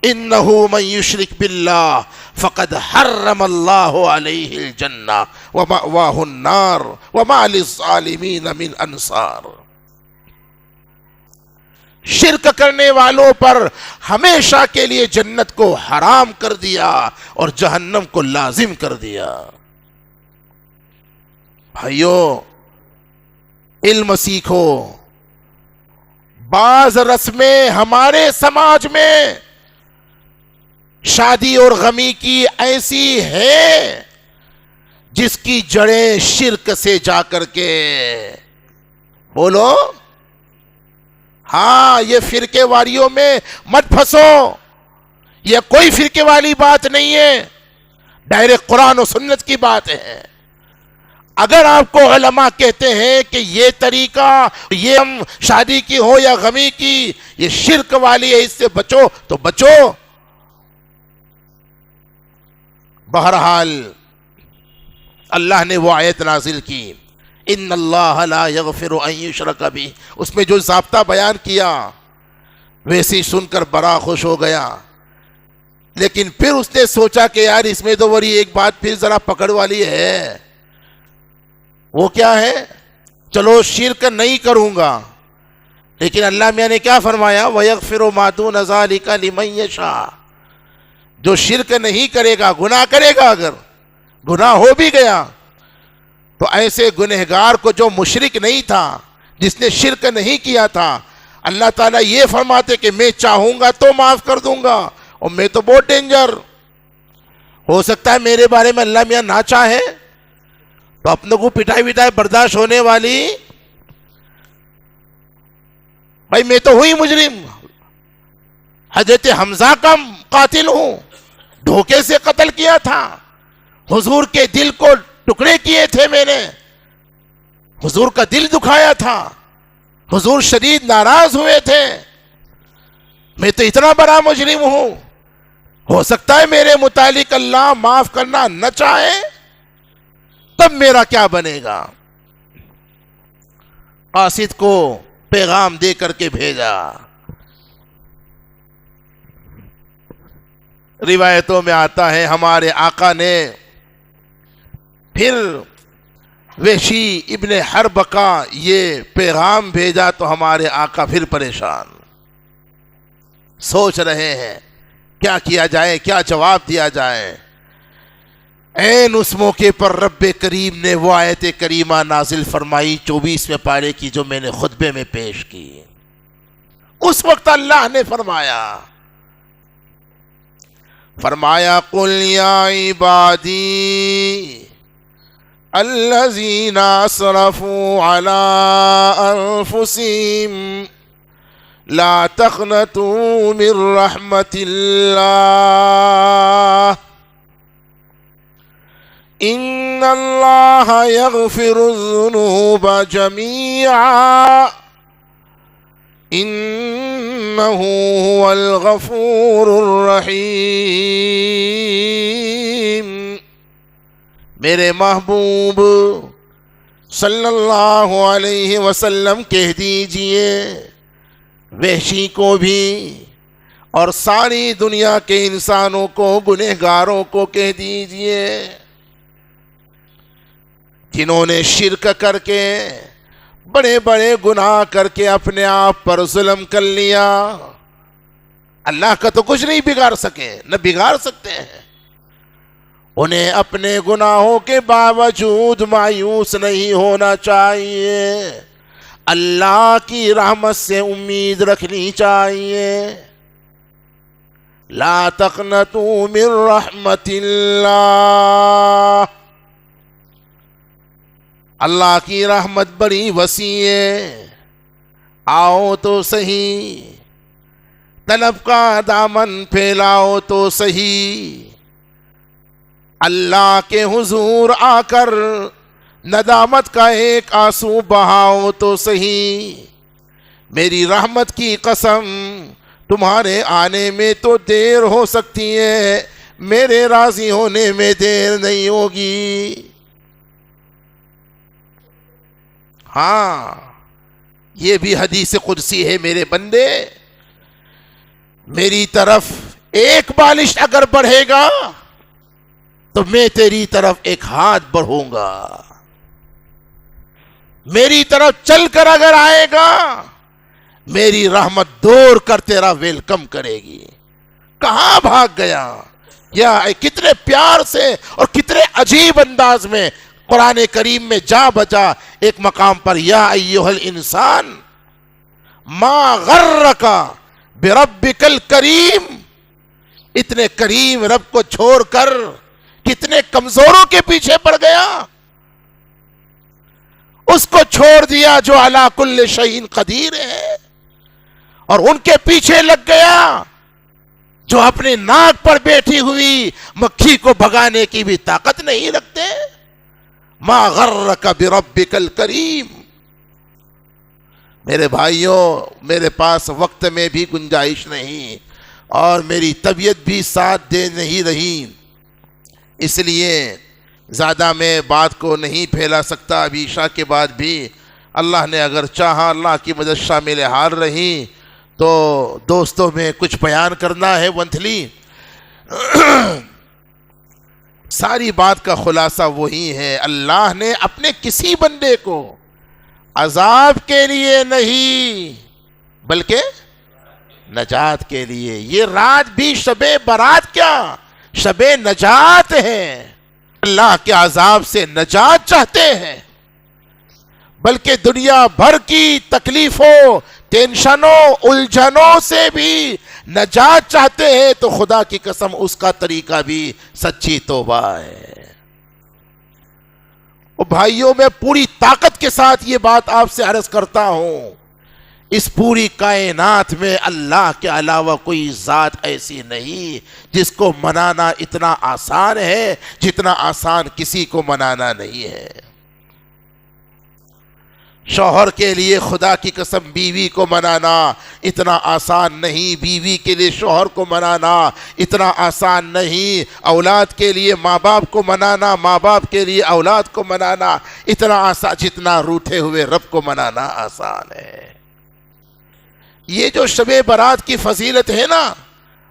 انہو من یشرک باللہ فقد حرم اللہ علیہ الجنہ ومأواہ النار وما للظالمین من انصار۔ شرک کرنے والوں پر ہمیشہ کے لیے جنت کو حرام کر دیا اور جہنم کو لازم کر دیا۔ بھائیو، علم سیکھو۔ بعض رسمیں ہمارے سماج میں شادی اور غمی کی ایسی ہے جس کی جڑیں شرک سے جا کر کے، بولو ہاں، یہ فرقے واریوں میں مت پھنسو، یہ کوئی فرقے والی بات نہیں ہے، ڈائریکٹ قرآن و سنت کی بات ہے۔ اگر آپ کو علماء کہتے ہیں کہ یہ طریقہ، یہ ہم شادی کی ہو یا غمی کی، یہ شرک والی ہے، اس سے بچو تو بچو۔ بہرحال اللہ نے وہ آیت نازل کی، ان اللہ لا یغفر ان یشرک بہ، اس میں جو ضابطہ بیان کیا ویسے سن کر بڑا خوش ہو گیا، لیکن پھر اس نے سوچا کہ یار اس میں تو وہی ایک بات پھر ذرا پکڑ والی ہے۔ وہ کیا ہے؟ چلو شرک نہیں کروں گا، لیکن اللہ میاں نے کیا فرمایا؟ وَيَغْفِرُ مَا دُونَ ذَلِكَ لِمَن يَشَاءُ۔ جو شرک نہیں کرے گا، گناہ کرے گا، اگر گناہ ہو بھی گیا تو ایسے گنہگار کو جو مشرک نہیں تھا، جس نے شرک نہیں کیا تھا، اللہ تعالیٰ یہ فرماتے کہ میں چاہوں گا تو معاف کر دوں گا، اور میں تو بہت ڈینجر ہو سکتا ہے میرے بارے میں اللہ میاں نہ چاہے تو اپنے کو پٹائی برداشت ہونے والی، بھائی میں تو ہوئی مجرم، حضرت حمزہ کا قاتل ہوں، دھوکے سے قتل کیا تھا، حضور کے دل کو ٹکڑے کیے تھے میں نے، حضور کا دل دکھایا تھا، حضور شدید ناراض ہوئے تھے، میں تو اتنا بڑا مجرم ہوں، ہو سکتا ہے میرے متعلق اللہ معاف کرنا نہ چاہے، تب میرا کیا بنے گا؟ قاصد کو پیغام دے کر کے بھیجا۔ روایتوں میں آتا ہے ہمارے آقا نے پھر وحشی ابن حرب کا یہ پیغام بھیجا تو ہمارے آقا پھر پریشان، سوچ رہے ہیں کیا کیا جائے، کیا جواب دیا جائے۔ عین اس موقع پر رب کریم نے وہ آیت کریمہ نازل فرمائی 24ویں پارے کی جو میں نے خطبے میں پیش کی۔ اس وقت اللہ نے فرمایا قل یا عبادی الذین اسرفوا علی انفسهم لا تقنطوا من رحمت اللہ ان اللہ یغفر الذنوب جمیعا انہ هو الغفور الرحیم۔ میرے محبوب صلی اللہ علیہ وسلم کہہ دیجئے وحشی کو بھی اور ساری دنیا کے انسانوں کو، گنہگاروں کو کہہ دیجئے جنہوں نے شرک کر کے، بڑے بڑے گناہ کر کے اپنے آپ پر ظلم کر لیا، اللہ کا تو کچھ نہیں بگاڑ سکے، نہ بگاڑ سکتے ہیں، انہیں اپنے گناہوں کے باوجود مایوس نہیں ہونا چاہیے، اللہ کی رحمت سے امید رکھنی چاہیے۔ لا تقنطوا من رحمت اللہ، اللہ کی رحمت بڑی وسیع ہے، آؤ تو صحیح، طلب کا دامن پھیلاؤ تو صحیح، اللہ کے حضور آ کر ندامت کا ایک آنسو بہاؤ تو صحیح، میری رحمت کی قسم تمہارے آنے میں تو دیر ہو سکتی ہے، میرے راضی ہونے میں دیر نہیں ہوگی۔ ہاں یہ بھی حدیث قدسی ہے، میرے بندے میری طرف ایک بالش اگر بڑھے گا تو میں تیری طرف ایک ہاتھ بڑھوں گا، میری طرف چل کر اگر آئے گا میری رحمت دوڑ کر تیرا ویلکم کرے گی۔ کہاں بھاگ گیا؟ یا کتنے پیار سے اور کتنے عجیب انداز میں قرآن کریم میں جا بجا ایک مقام پر یا ایھا الانسان ما غرک بربک الکریم، اتنے کریم رب کو چھوڑ کر کتنے کمزوروں کے پیچھے پڑ گیا، اس کو چھوڑ دیا جو علی کل شیء قدیر ہے، اور ان کے پیچھے لگ گیا جو اپنے ناک پر بیٹھی ہوئی مکھی کو بھگانے کی بھی طاقت نہیں رکھتے۔ ما غرک بربک الکریم۔ میرے بھائیوں، میرے پاس وقت میں بھی گنجائش نہیں اور میری طبیعت بھی ساتھ دے نہیں رہی، اس لیے زیادہ میں بات کو نہیں پھیلا سکتا۔ ابھی عشاء کے بعد بھی اللہ نے اگر چاہا، اللہ کی مدد شامل حال رہی تو دوستوں میں کچھ بیان کرنا ہے۔ ونتھلی ساری بات کا خلاصہ وہی ہے، اللہ نے اپنے کسی بندے کو عذاب کے لیے نہیں بلکہ نجات کے لیے، یہ رات بھی شب برات کیا، شب نجات ہے، اللہ کے عذاب سے نجات چاہتے ہیں، بلکہ دنیا بھر کی تکلیفوں، ٹینشنوں، الجھنوں سے بھی نجات چاہتے ہیں، تو خدا کی قسم اس کا طریقہ بھی سچی توبہ ہے۔ اور بھائیوں، میں پوری طاقت کے ساتھ یہ بات آپ سے عرض کرتا ہوں، اس پوری کائنات میں اللہ کے علاوہ کوئی ذات ایسی نہیں جس کو منانا اتنا آسان ہے جتنا آسان کسی کو منانا نہیں ہے۔ شوہر کے لیے خدا کی قسم بیوی کو منانا اتنا آسان نہیں، بیوی کے لیے شوہر کو منانا اتنا آسان نہیں، اولاد کے لیے ماں باپ کو منانا، ماں باپ کے لیے اولاد کو منانا اتنا آسان جتنا روٹھے ہوئے رب کو منانا آسان ہے۔ یہ جو شب برات کی فضیلت ہے نا،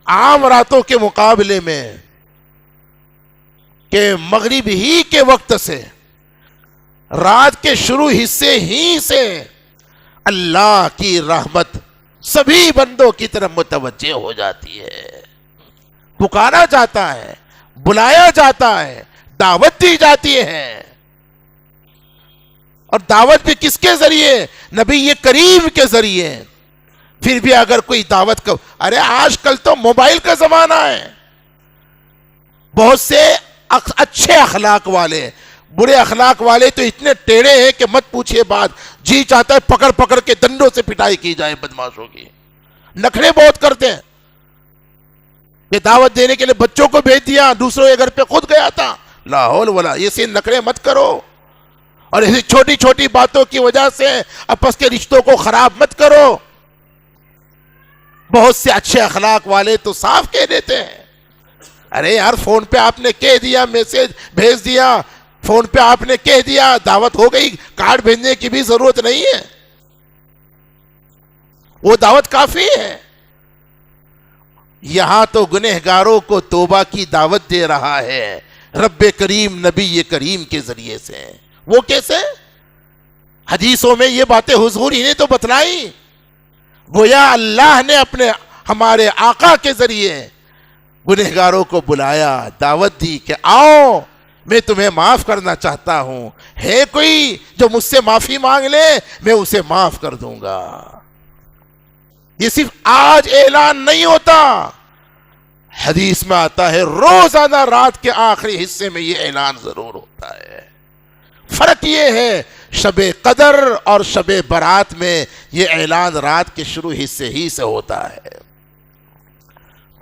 عام راتوں کے مقابلے میں، کہ مغرب ہی کے وقت سے، رات کے شروع حصے ہی سے اللہ کی رحمت سبھی بندوں کی طرف متوجہ ہو جاتی ہے، پکارا جاتا ہے، بلایا جاتا ہے، دعوت دی جاتی ہے۔ اور دعوت بھی کس کے ذریعے؟ نبی کریم کے ذریعے۔ پھر بھی اگر کوئی دعوت کو، ارے آج کل تو موبائل کا زمانہ ہے، بہت سے اچھے اخلاق والے، برے اخلاق والے تو اتنے ٹیڑے ہیں کہ مت پوچھئے بات، جی چاہتا ہے پکڑ پکڑ کے ڈنڈوں سے پٹائی کی جائے بدماشوں کی، نخرے بہت کرتے ہیں۔ کہ دعوت دینے کے لیے بچوں کو بھیج دیا، دوسروں کے گھر پہ خود گیا تھا، لا حول ولا، یہ سے نخرے مت کرو، اور ایسی چھوٹی چھوٹی باتوں کی وجہ سے آپس کے رشتوں کو خراب مت کرو۔ بہت سے اچھے اخلاق والے تو صاف کہہ دیتے ہیں، ارے یار فون پہ آپ نے کہہ دیا، میسج بھیج دیا، فون پہ آپ نے کہہ دیا، دعوت ہو گئی، کارڈ بھیجنے کی بھی ضرورت نہیں ہے، وہ دعوت کافی ہے۔ یہاں تو گنہگاروں کو توبہ کی دعوت دے رہا ہے رب کریم نبی کریم کے ذریعے سے۔ وہ کیسے؟ حدیثوں میں یہ باتیں حضور ہی نے تو بتلائی، گویا اللہ نے اپنے ہمارے آقا کے ذریعے گنہگاروں کو بلایا، دعوت دی کہ آؤ میں تمہیں معاف کرنا چاہتا ہوں، ہے کوئی جو مجھ سے معافی مانگ لے میں اسے معاف کر دوں گا۔ یہ صرف آج اعلان نہیں ہوتا، حدیث میں آتا ہے روزانہ رات کے آخری حصے میں یہ اعلان ضرور ہوتا ہے۔ فرق یہ ہے شب قدر اور شب برات میں یہ اعلان رات کے شروع حصے ہی سے ہوتا ہے۔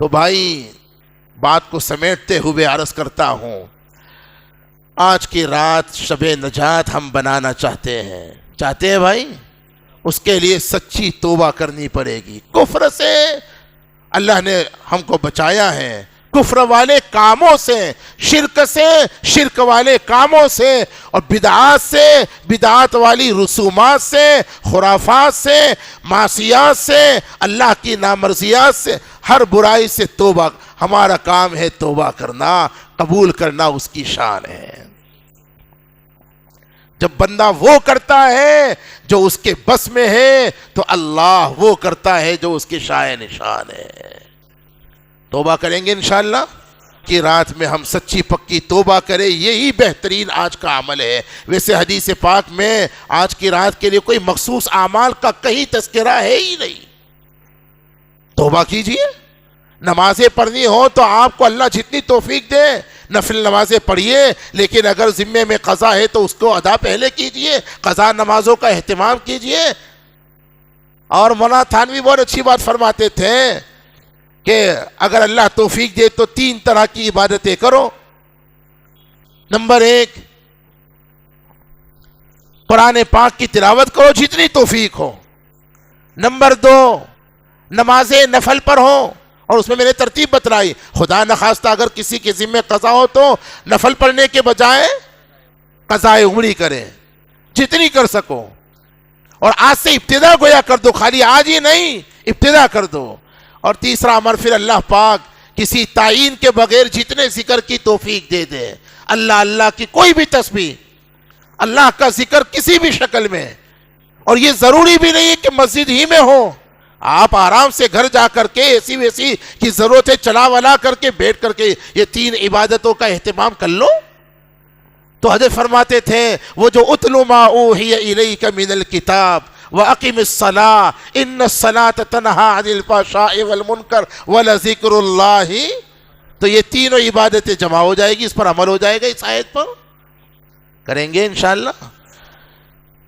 تو بھائی بات کو سمیٹتے ہوئے عرض کرتا ہوں، آج کی رات شب نجات ہم بنانا چاہتے ہیں بھائی، اس کے لیے سچی توبہ کرنی پڑے گی۔ کفر سے اللہ نے ہم کو بچایا ہے، کفر والے کاموں سے، شرک والے کاموں سے، اور بدعات سے، بدعات والی رسومات سے، خرافات سے، معصیات سے، اللہ کی نامرضیات سے، ہر برائی سے توبہ۔ ہمارا کام ہے توبہ کرنا، قبول کرنا اس کی شان ہے۔ جب بندہ وہ کرتا ہے جو اس کے بس میں ہے تو اللہ وہ کرتا ہے جو اس کے شائع نشان ہے۔ توبہ کریں گے انشاءاللہ کہ رات میں ہم سچی پکی توبہ کریں، یہی بہترین آج کا عمل ہے۔ ویسے حدیث پاک میں آج کی رات کے لیے کوئی مخصوص اعمال کا کہیں تذکرہ ہے ہی نہیں۔ توبہ کیجئے، نمازیں پڑھنی ہو تو آپ کو اللہ جتنی توفیق دے نفل نمازیں پڑھیے، لیکن اگر ذمے میں قضا ہے تو اس کو ادا پہلے کیجئے، قضا نمازوں کا اہتمام کیجئے۔ اور مولانا تھانوی بہت اچھی بات فرماتے تھے کہ اگر اللہ توفیق دے تو 3 طرح کی عبادتیں کرو۔ نمبر 1، قرآن پاک کی تلاوت کرو جتنی توفیق ہو۔ نمبر 2، نمازیں نفل پر ہوں، اور اس میں میں نے ترتیب بتلائی، خدا نخواستہ اگر کسی کے ذمہ قضا ہو تو نفل پڑھنے کے بجائے قضائے عمری کریں جتنی کر سکو، اور آج سے ابتدا گویا کر دو، خالی آج ہی نہیں ابتدا کر دو۔ اور تیسرا عمل پھر اللہ پاک کسی تعین کے بغیر جتنے ذکر کی توفیق دے دے. اللہ اللہ کی کوئی بھی تسبیح، اللہ کا ذکر کسی بھی شکل میں، اور یہ ضروری بھی نہیں ہے کہ مسجد ہی میں ہو. آپ آرام سے گھر جا کر کے ایسی ویسی کی ضرورت ہے چلا ولا کر کے بیٹھ کر کے یہ 3 عبادتوں کا اہتمام کر لو. تو حضرت فرماتے تھے وہ جو اتلو ما اوحی الیک من الکتاب واقم الصلاۃ ان الصلاۃ تنہی عن الفحشاء والمنکر ولذکر اللہ، تو یہ تینوں عبادتیں جمع ہو جائے گی. اس پر عمل ہو جائے گا، اس آیت پر کریں گے انشاءاللہ.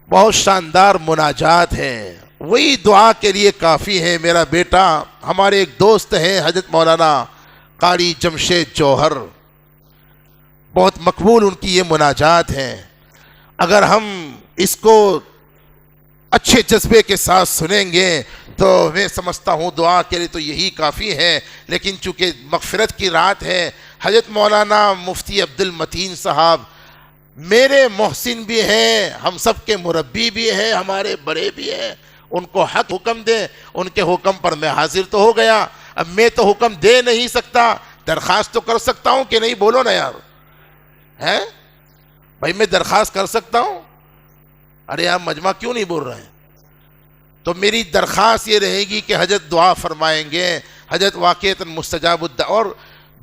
بہت شاندار مناجات ہے، وہی دعا کے لیے کافی ہے. میرا بیٹا، ہمارے ایک دوست ہیں حضرت مولانا قاری جمشید جوہر، بہت مقبول ان کی یہ مناجات ہیں. اگر ہم اس کو اچھے جذبے کے ساتھ سنیں گے تو میں سمجھتا ہوں دعا کے لیے تو یہی کافی ہے. لیکن چونکہ مغفرت کی رات ہے، حضرت مولانا مفتی عبد المتین صاحب میرے محسن بھی ہیں، ہم سب کے مربی بھی ہیں، ہمارے بڑے بھی ہیں. ان کو حق حکم دیں، ان کے حکم پر میں حاضر تو ہو گیا. اب میں تو حکم دے نہیں سکتا، درخواست تو کر سکتا ہوں کہ نہیں؟ بولو نا یار، ہے بھائی، میں درخواست کر سکتا ہوں. ارے آپ مجمع کیوں نہیں بول رہے ہیں؟ تو میری درخواست یہ رہے گی کہ حضرت دعا فرمائیں گے. حضرت واقعتاً مستجاب الدعا، اور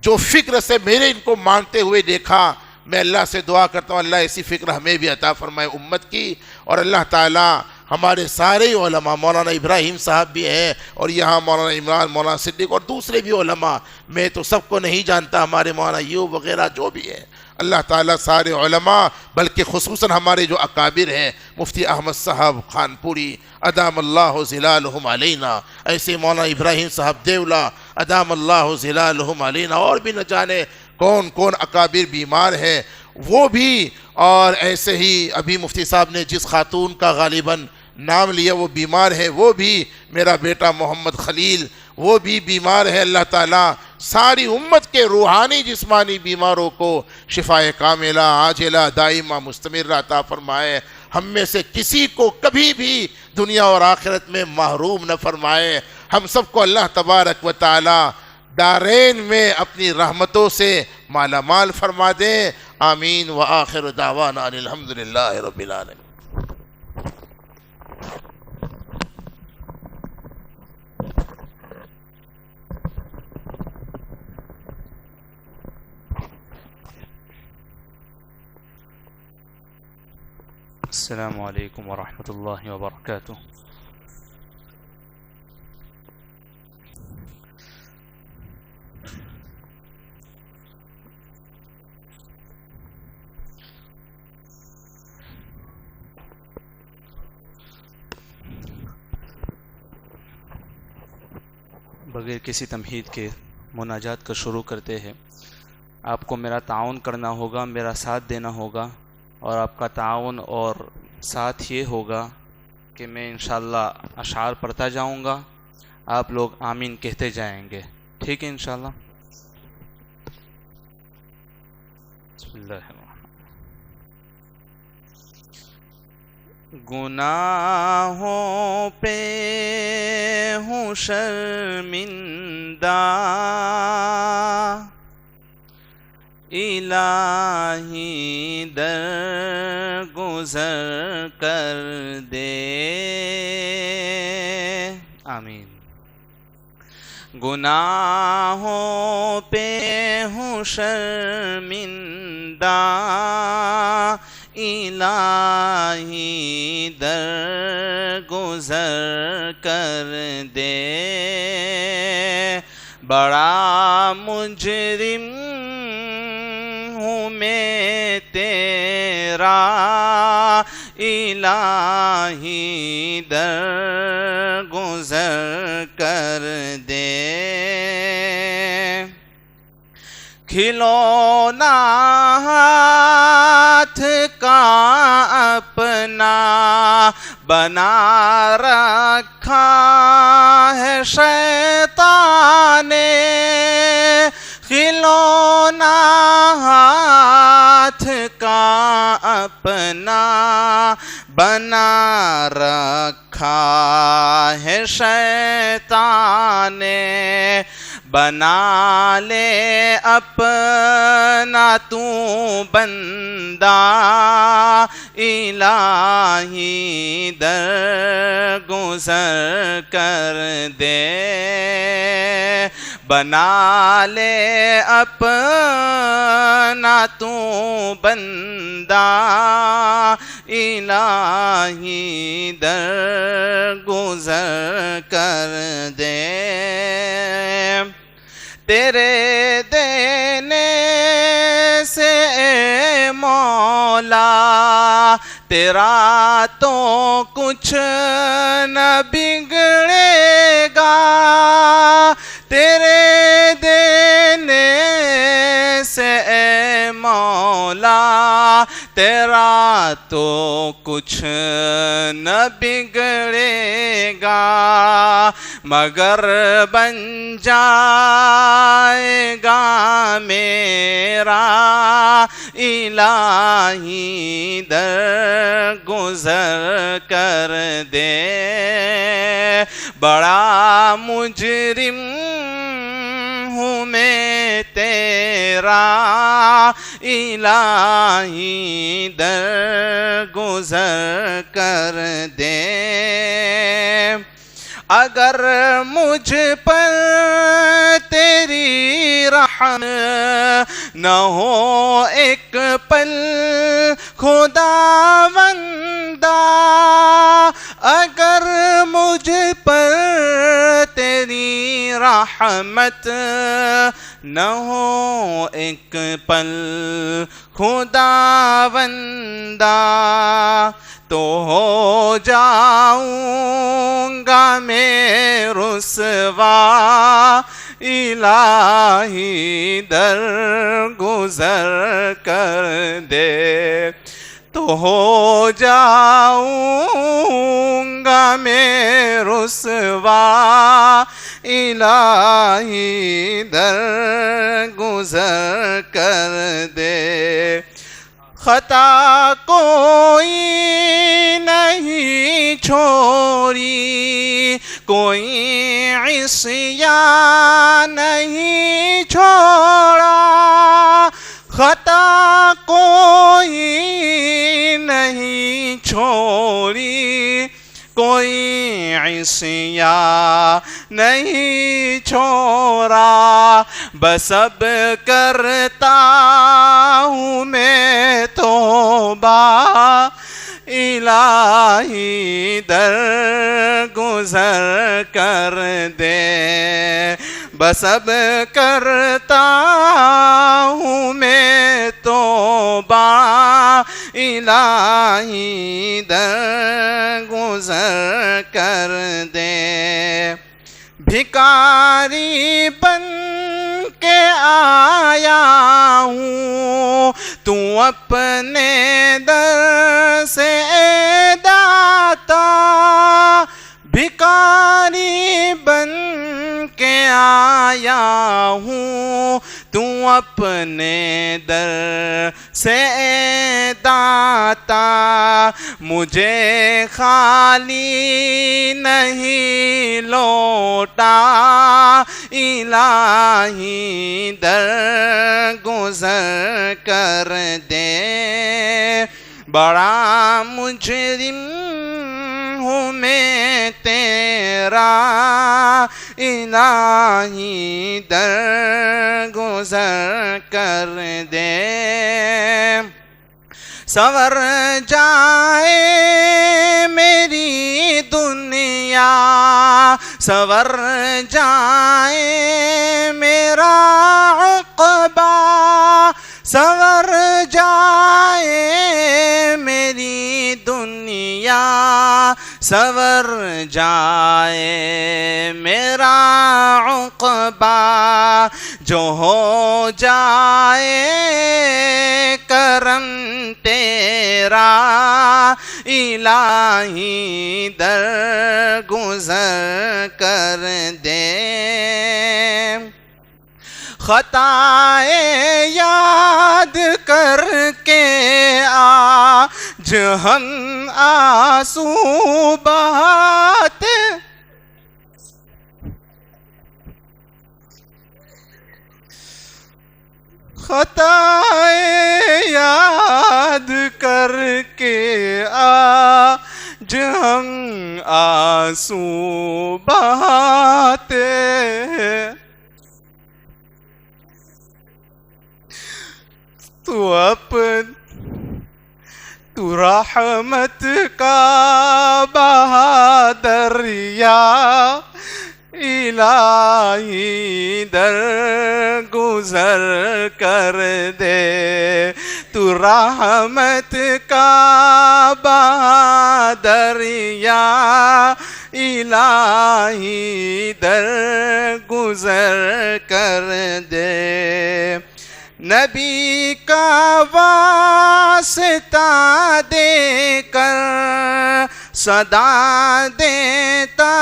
جو فکر سے میرے ان کو مانگتے ہوئے دیکھا، میں اللہ سے دعا کرتا ہوں اللہ ایسی فکر ہمیں بھی عطا فرمائے امت کی. اور اللہ تعالیٰ ہمارے سارے علماء، مولانا ابراہیم صاحب بھی ہیں، اور یہاں مولانا عمران، مولانا صدیق اور دوسرے بھی علماء، میں تو سب کو نہیں جانتا، ہمارے مولانا ایوب وغیرہ جو بھی ہیں، اللہ تعالیٰ سارے علماء، بلکہ خصوصاً ہمارے جو اکابر ہیں، مفتی احمد صاحب خان پوری ادام اللہ ظلالہم علینا، ایسے مولانا ابراہیم صاحب دیولا ادام اللہ ظلالہم علینا، اور بھی نہ جانے کون کون اکابر بیمار ہیں وہ بھی. اور ایسے ہی ابھی مفتی صاحب نے جس خاتون کا غالباً نام لیا وہ بیمار ہے، وہ بھی میرا بیٹا محمد خلیل، وہ بھی بیمار ہے. اللہ تعالیٰ ساری امت کے روحانی جسمانی بیماروں کو شفائے کاملہ عاجلہ دائمہ مستمرہ عطا فرمائے. ہم میں سے کسی کو کبھی بھی دنیا اور آخرت میں محروم نہ فرمائے. ہم سب کو اللہ تبارک و تعالی دارین میں اپنی رحمتوں سے مالا مال فرما دے. آمین. وآخر دعوانا ان الحمدللہ رب العالمین. السلام علیکم ورحمۃ اللہ وبرکاتہ. بغیر کسی تمہید کے مناجات کا شروع کرتے ہیں. آپ کو میرا تعاون کرنا ہوگا، میرا ساتھ دینا ہوگا، اور آپ کا تعاون اور ساتھ یہ ہوگا کہ میں انشاءاللہ اشعار پڑھتا جاؤں گا، آپ لوگ آمین کہتے جائیں گے. ٹھیک ہے انشاءاللہ؟ بسم اللہ الرحمن الرحیم. گناہوں پہ ہوں شرمندہ، الہی در گزر کر دے. آمین. گناہوں پہ ہوں شرمندہ، الہی در گزر کر دے. بڑا مجرم ہوں میں تیرا، الہی در گزر کر دے. کھلونا ہاتھ کا اپنا بنا رکھا ہے شیطان نے، کھلونا ہاتھ کا اپنا بنا رکھا ہے شیطان نے. بنا لے اپنا تو بندہ الہی در گزر کر دے، بنا لے اپنا تو بندہ الہی در گزر کر دے، تیرے دینے سے اے مولا تیرا تو کچھ نہ بگڑے گا، تیرے دینے سے اے مولا تیرا تو کچھ نہ بگڑے گا، مگر بن جائے گا میرا الہی در گزر کر دے، بڑا مجرم ہوں میں تیرا الہی در گزر کر دے، اگر مجھ پر تیری رحم نہ ہو ایک پل خداوندا، اگر مجھ پر تیری رحمت نہ ہو ایک پل خداوندا، تو ہو جاؤں گا میں رسوا الہی در گزر کر دے، تو ہو جاؤں گا میں رسوا الہی در گزر کر دے، خطا کوئی نہیں چھوڑی، کوئی عصیان نہیں چھوڑا، خطا کوئی نہیں چھوڑی، کوئی عصیان نہیں چھوڑا، بس اب کرتا ہوں میں توبہ الہی در گزر کر دے، بس اب کرتا ہوں میں توبہ الہی در گزر کر دے، بھکاری بن کے آیا ہوں تو اپنے در سے اے داتا، بھکاری بن کے آیا ہوں تو اپنے در سے اے داتا، مجھے خالی نہیں لوٹا الہی در گزر کر دے، بڑا مجرم ہوں میں تیرا الہی در گزر کر دے، سنور جائے میری دنیا، سنور جائے میرا عقبہ، سنور جائے میری دنیا، سنور جائے میرا عقبہ، جو ہو جائے کرم تیرا الہی در گزر کر دے، خطائے یاد کر کے آج ہم آنسو بہاتے، خطائیں یاد کر کے آج ہم آنسو بہاتے ہیں. تو رحمت کا بہادر یا الہی در گزر کر دے. تو رحمت کا بہادر یا الہی در گزر کر دے. نبی کا واسطہ دے کر صدا دیتا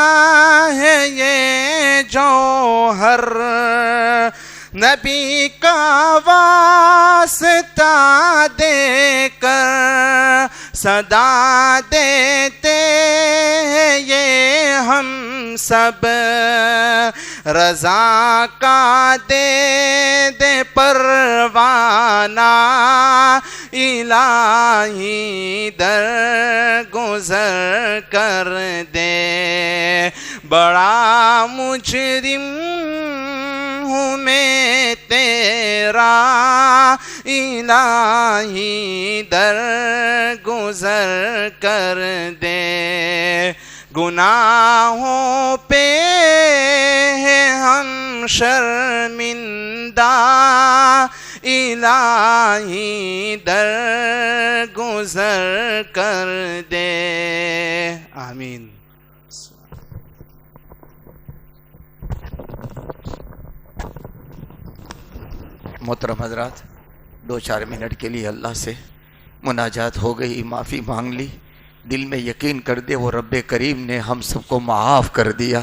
ہے یہ جوہر. نبی کا واسطہ دے کر صدا دیتے ہیں یہ ہم سب. رضا کا دے دے پروانہ الہی در گزر کر دے. بڑا مجرم ہوں میں تیرا الہی در گزر کر دے. گناہوں پہ ہیں ہم شرمندہ الہی در گزر کر دے. آمین. محترم حضرات، 2-4 منٹ کے لیے اللہ سے مناجات ہو گئی، معافی مانگ لی. دل میں یقین کر دے وہ رب کریم نے ہم سب کو معاف کر دیا.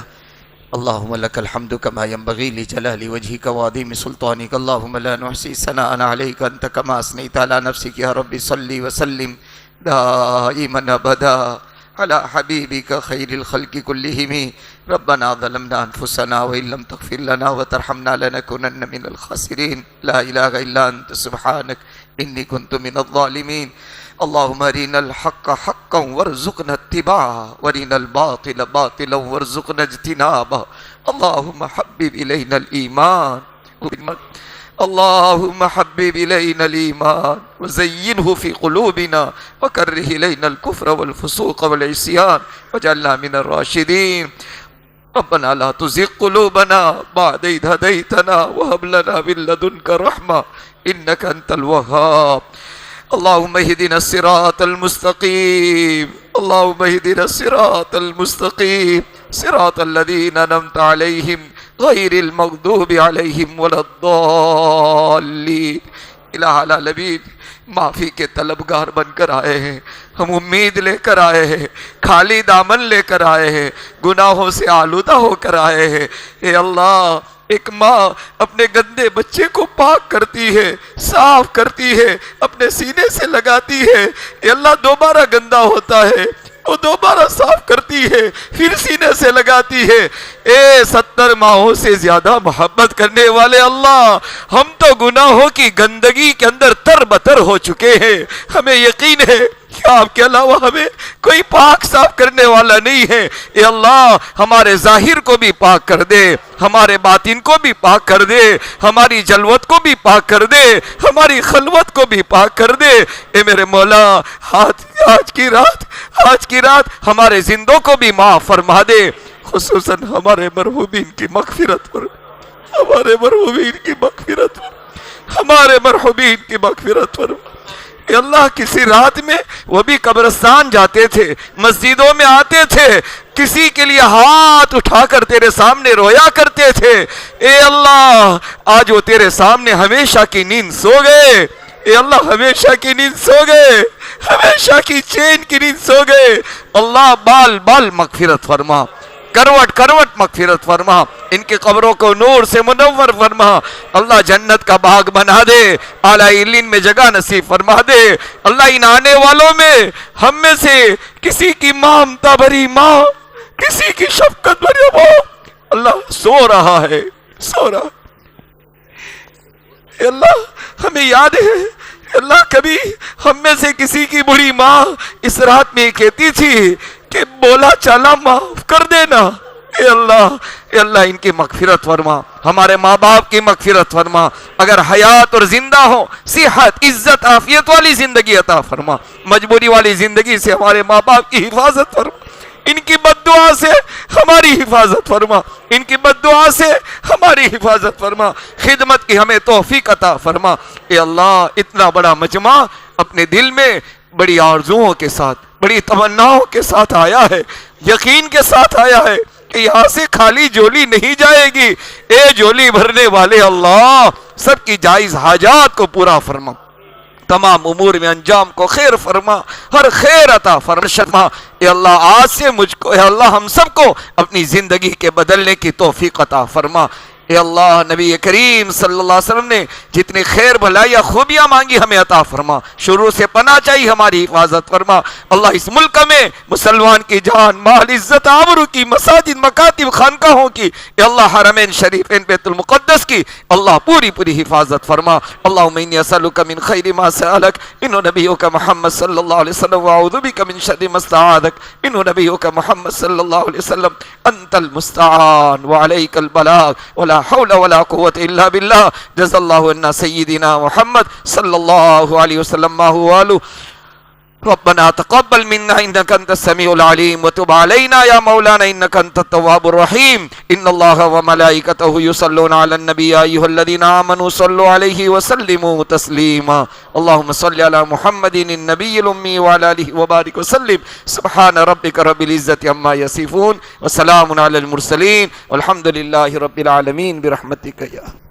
اللہم لک الحمد کما ینبغی لجلال وجہک وعظیم سلطانک. اللہم لا نحصی ثناء علیک انت کما اثنیت علی نفسک. یا رب صلی وسلم دائما ابدا على حبيبك خير الخلق كلهم. ربنا ظلمنا أنفسنا وإن لم تغفر لنا وترحمنا لنكونن من الخاسرين. لا إله إلا أنت سبحانك إني كنت من الظالمين. اللهم أرنا الحق حقا وارزقنا اتباعه وأرنا الباطل باطلا وارزقنا اجتنابه. اللهم حبب إلينا الإيمان اللهم حبب إلينا الإيمان وزينه في قلوبنا وكره إلينا الكفر والفسوق والعصيان واجعلنا من الراشدين. ربنا لا تزغ قلوبنا بعد إذ هديتنا وهب لنا من لدنك رحمة إنك أنت الوهاب. اللهم اهدنا الصراط المستقيم. اللهم اهدنا الصراط المستقيم صراط الذين أنعمت عليهم غیر المغضوب علیہم ولا الضالین. الہ العالمین، معافی کے طلبگار بن کر آئے ہیں، ہم امید لے کر آئے ہیں، خالی دامن لے کر آئے ہیں، گناہوں سے آلودہ ہو کر آئے ہیں. اے اللہ، ایک ماں اپنے گندے بچے کو پاک کرتی ہے، صاف کرتی ہے، اپنے سینے سے لگاتی ہے. اے اللہ، دوبارہ گندا ہوتا ہے، وہ دوبارہ صاف کرتی ہے، پھر سینے سے لگاتی ہے. اے 70 ماہوں سے زیادہ محبت کرنے والے اللہ، ہم تو گناہوں کی گندگی کے اندر تر بتر ہو چکے ہیں. ہمیں یقین ہے کہ آپ کے علاوہ ہمیں کوئی پاک صاف کرنے والا نہیں ہے. اے اللہ، ہمارے ظاہر کو بھی پاک کر دے، ہمارے باطن کو بھی پاک کر دے، ہماری جلوت کو بھی پاک کر دے، ہماری خلوت کو بھی پاک کر دے. اے میرے مولا، آج کی رات ہمارے زندوں کو بھی معاف فرما دے، خصوصاً ہمارے مرحومین کی مغفرت پر، ہمارے مرحومین کی مغفرت پر. اے اللہ، کسی رات میں وہ بھی قبرستان جاتے تھے، مسجدوں میں آتے تھے، کسی کے لیے ہاتھ اٹھا کر تیرے سامنے رویا کرتے تھے. اے اللہ، آج وہ تیرے سامنے ہمیشہ کی نیند سو گئے. اے اللہ، ہمیشہ کی نیند سو گئے، ہمیشہ کی چین کی نیند سو گئے. اللہ، بال بال مغفرت فرما، کروٹ کروٹ مغفرت فرما، ان کی قبروں کو نور سے منور فرما. اللہ، جنت کا باغ بنا دے، اعلیٰ علین میں جگہ نصیب فرما دے. اللہ، ان آنے والوں میں ہم میں سے کسی کی ممتا بھری ماں، کسی کی شفقت بھری ماں اللہ سو رہا ہے. اے اللہ ہمیں یاد ہے اے اللہ کبھی ہم میں سے کسی کی بڑی ماں اس رات میں کہتی تھی کہ بولا چالا معاف کر دینا. اے اللہ ان کی مغفرت فرما, ہمارے ماں باپ کی مغفرت فرما, اگر حیات اور زندہ ہو صحت عزت عافیت والی زندگی عطا فرما, مجبوری والی زندگی سے ہمارے ماں باپ کی حفاظت فرما, ان کی بد دعا سے ہماری حفاظت فرما, ان کی بد دعا سے ہماری حفاظت فرما, خدمت کی ہمیں توفیق عطا فرما. اے اللہ اتنا بڑا مجمع اپنے دل میں بڑی آرزوؤں کے ساتھ بڑی تمناؤں کے ساتھ آیا ہے, یقین کے ساتھ آیا ہے کہ یہاں سے خالی جولی نہیں جائے گی. اے جولی بھرنے والے اللہ سب کی جائز حاجات کو پورا فرما, تمام امور میں انجام کو خیر فرما, ہر خیر عطا فرما. اے اللہ آج سے مجھ کو اے اللہ ہم سب کو اپنی زندگی کے بدلنے کی توفیق عطا فرما. اے اللہ نبی کریم صلی اللہ علیہ وسلم نے جتنی خیر بھلائیاں خوبیاں مانگی ہمیں عطا فرما, شروع سے پناہ چاہیے ہماری حفاظت فرما. اللہ اس ملک میں مسلمان کی جان مال عزت آبرو کی مساجد مکاتب خانقاہوں کی اے اللہ حرمین شریفین بیت المقدس کی اللہ پوری حفاظت فرما. اللہم انی اسألک من خیر ما سألک منہ نبیک محمد صلی اللہ علیہ وسلم واعوذ بک من شر ما استعاذک منہ نبیک محمد صلی اللہ علیہ وسلم. انت المستعان وعلیک البلاغ ولا حول ولا قوة الا بالله. جزا الله عنا سيدنا محمد صلى الله عليه وسلم ما هو آله. ربنا تقبل منا انك انت السميع العليم وتب علينا يا مولانا انك انت التواب الرحيم. ان الله وملائكته يصلون على النبي يا ايها الذين امنوا صلوا عليه وسلموا تسليما. اللهم صل على محمد النبي الامي وعلى اله وبارك وسلم. سبحان ربك رب العزة عما يصفون وسلام على المرسلين والحمد لله رب العالمين برحمتك يا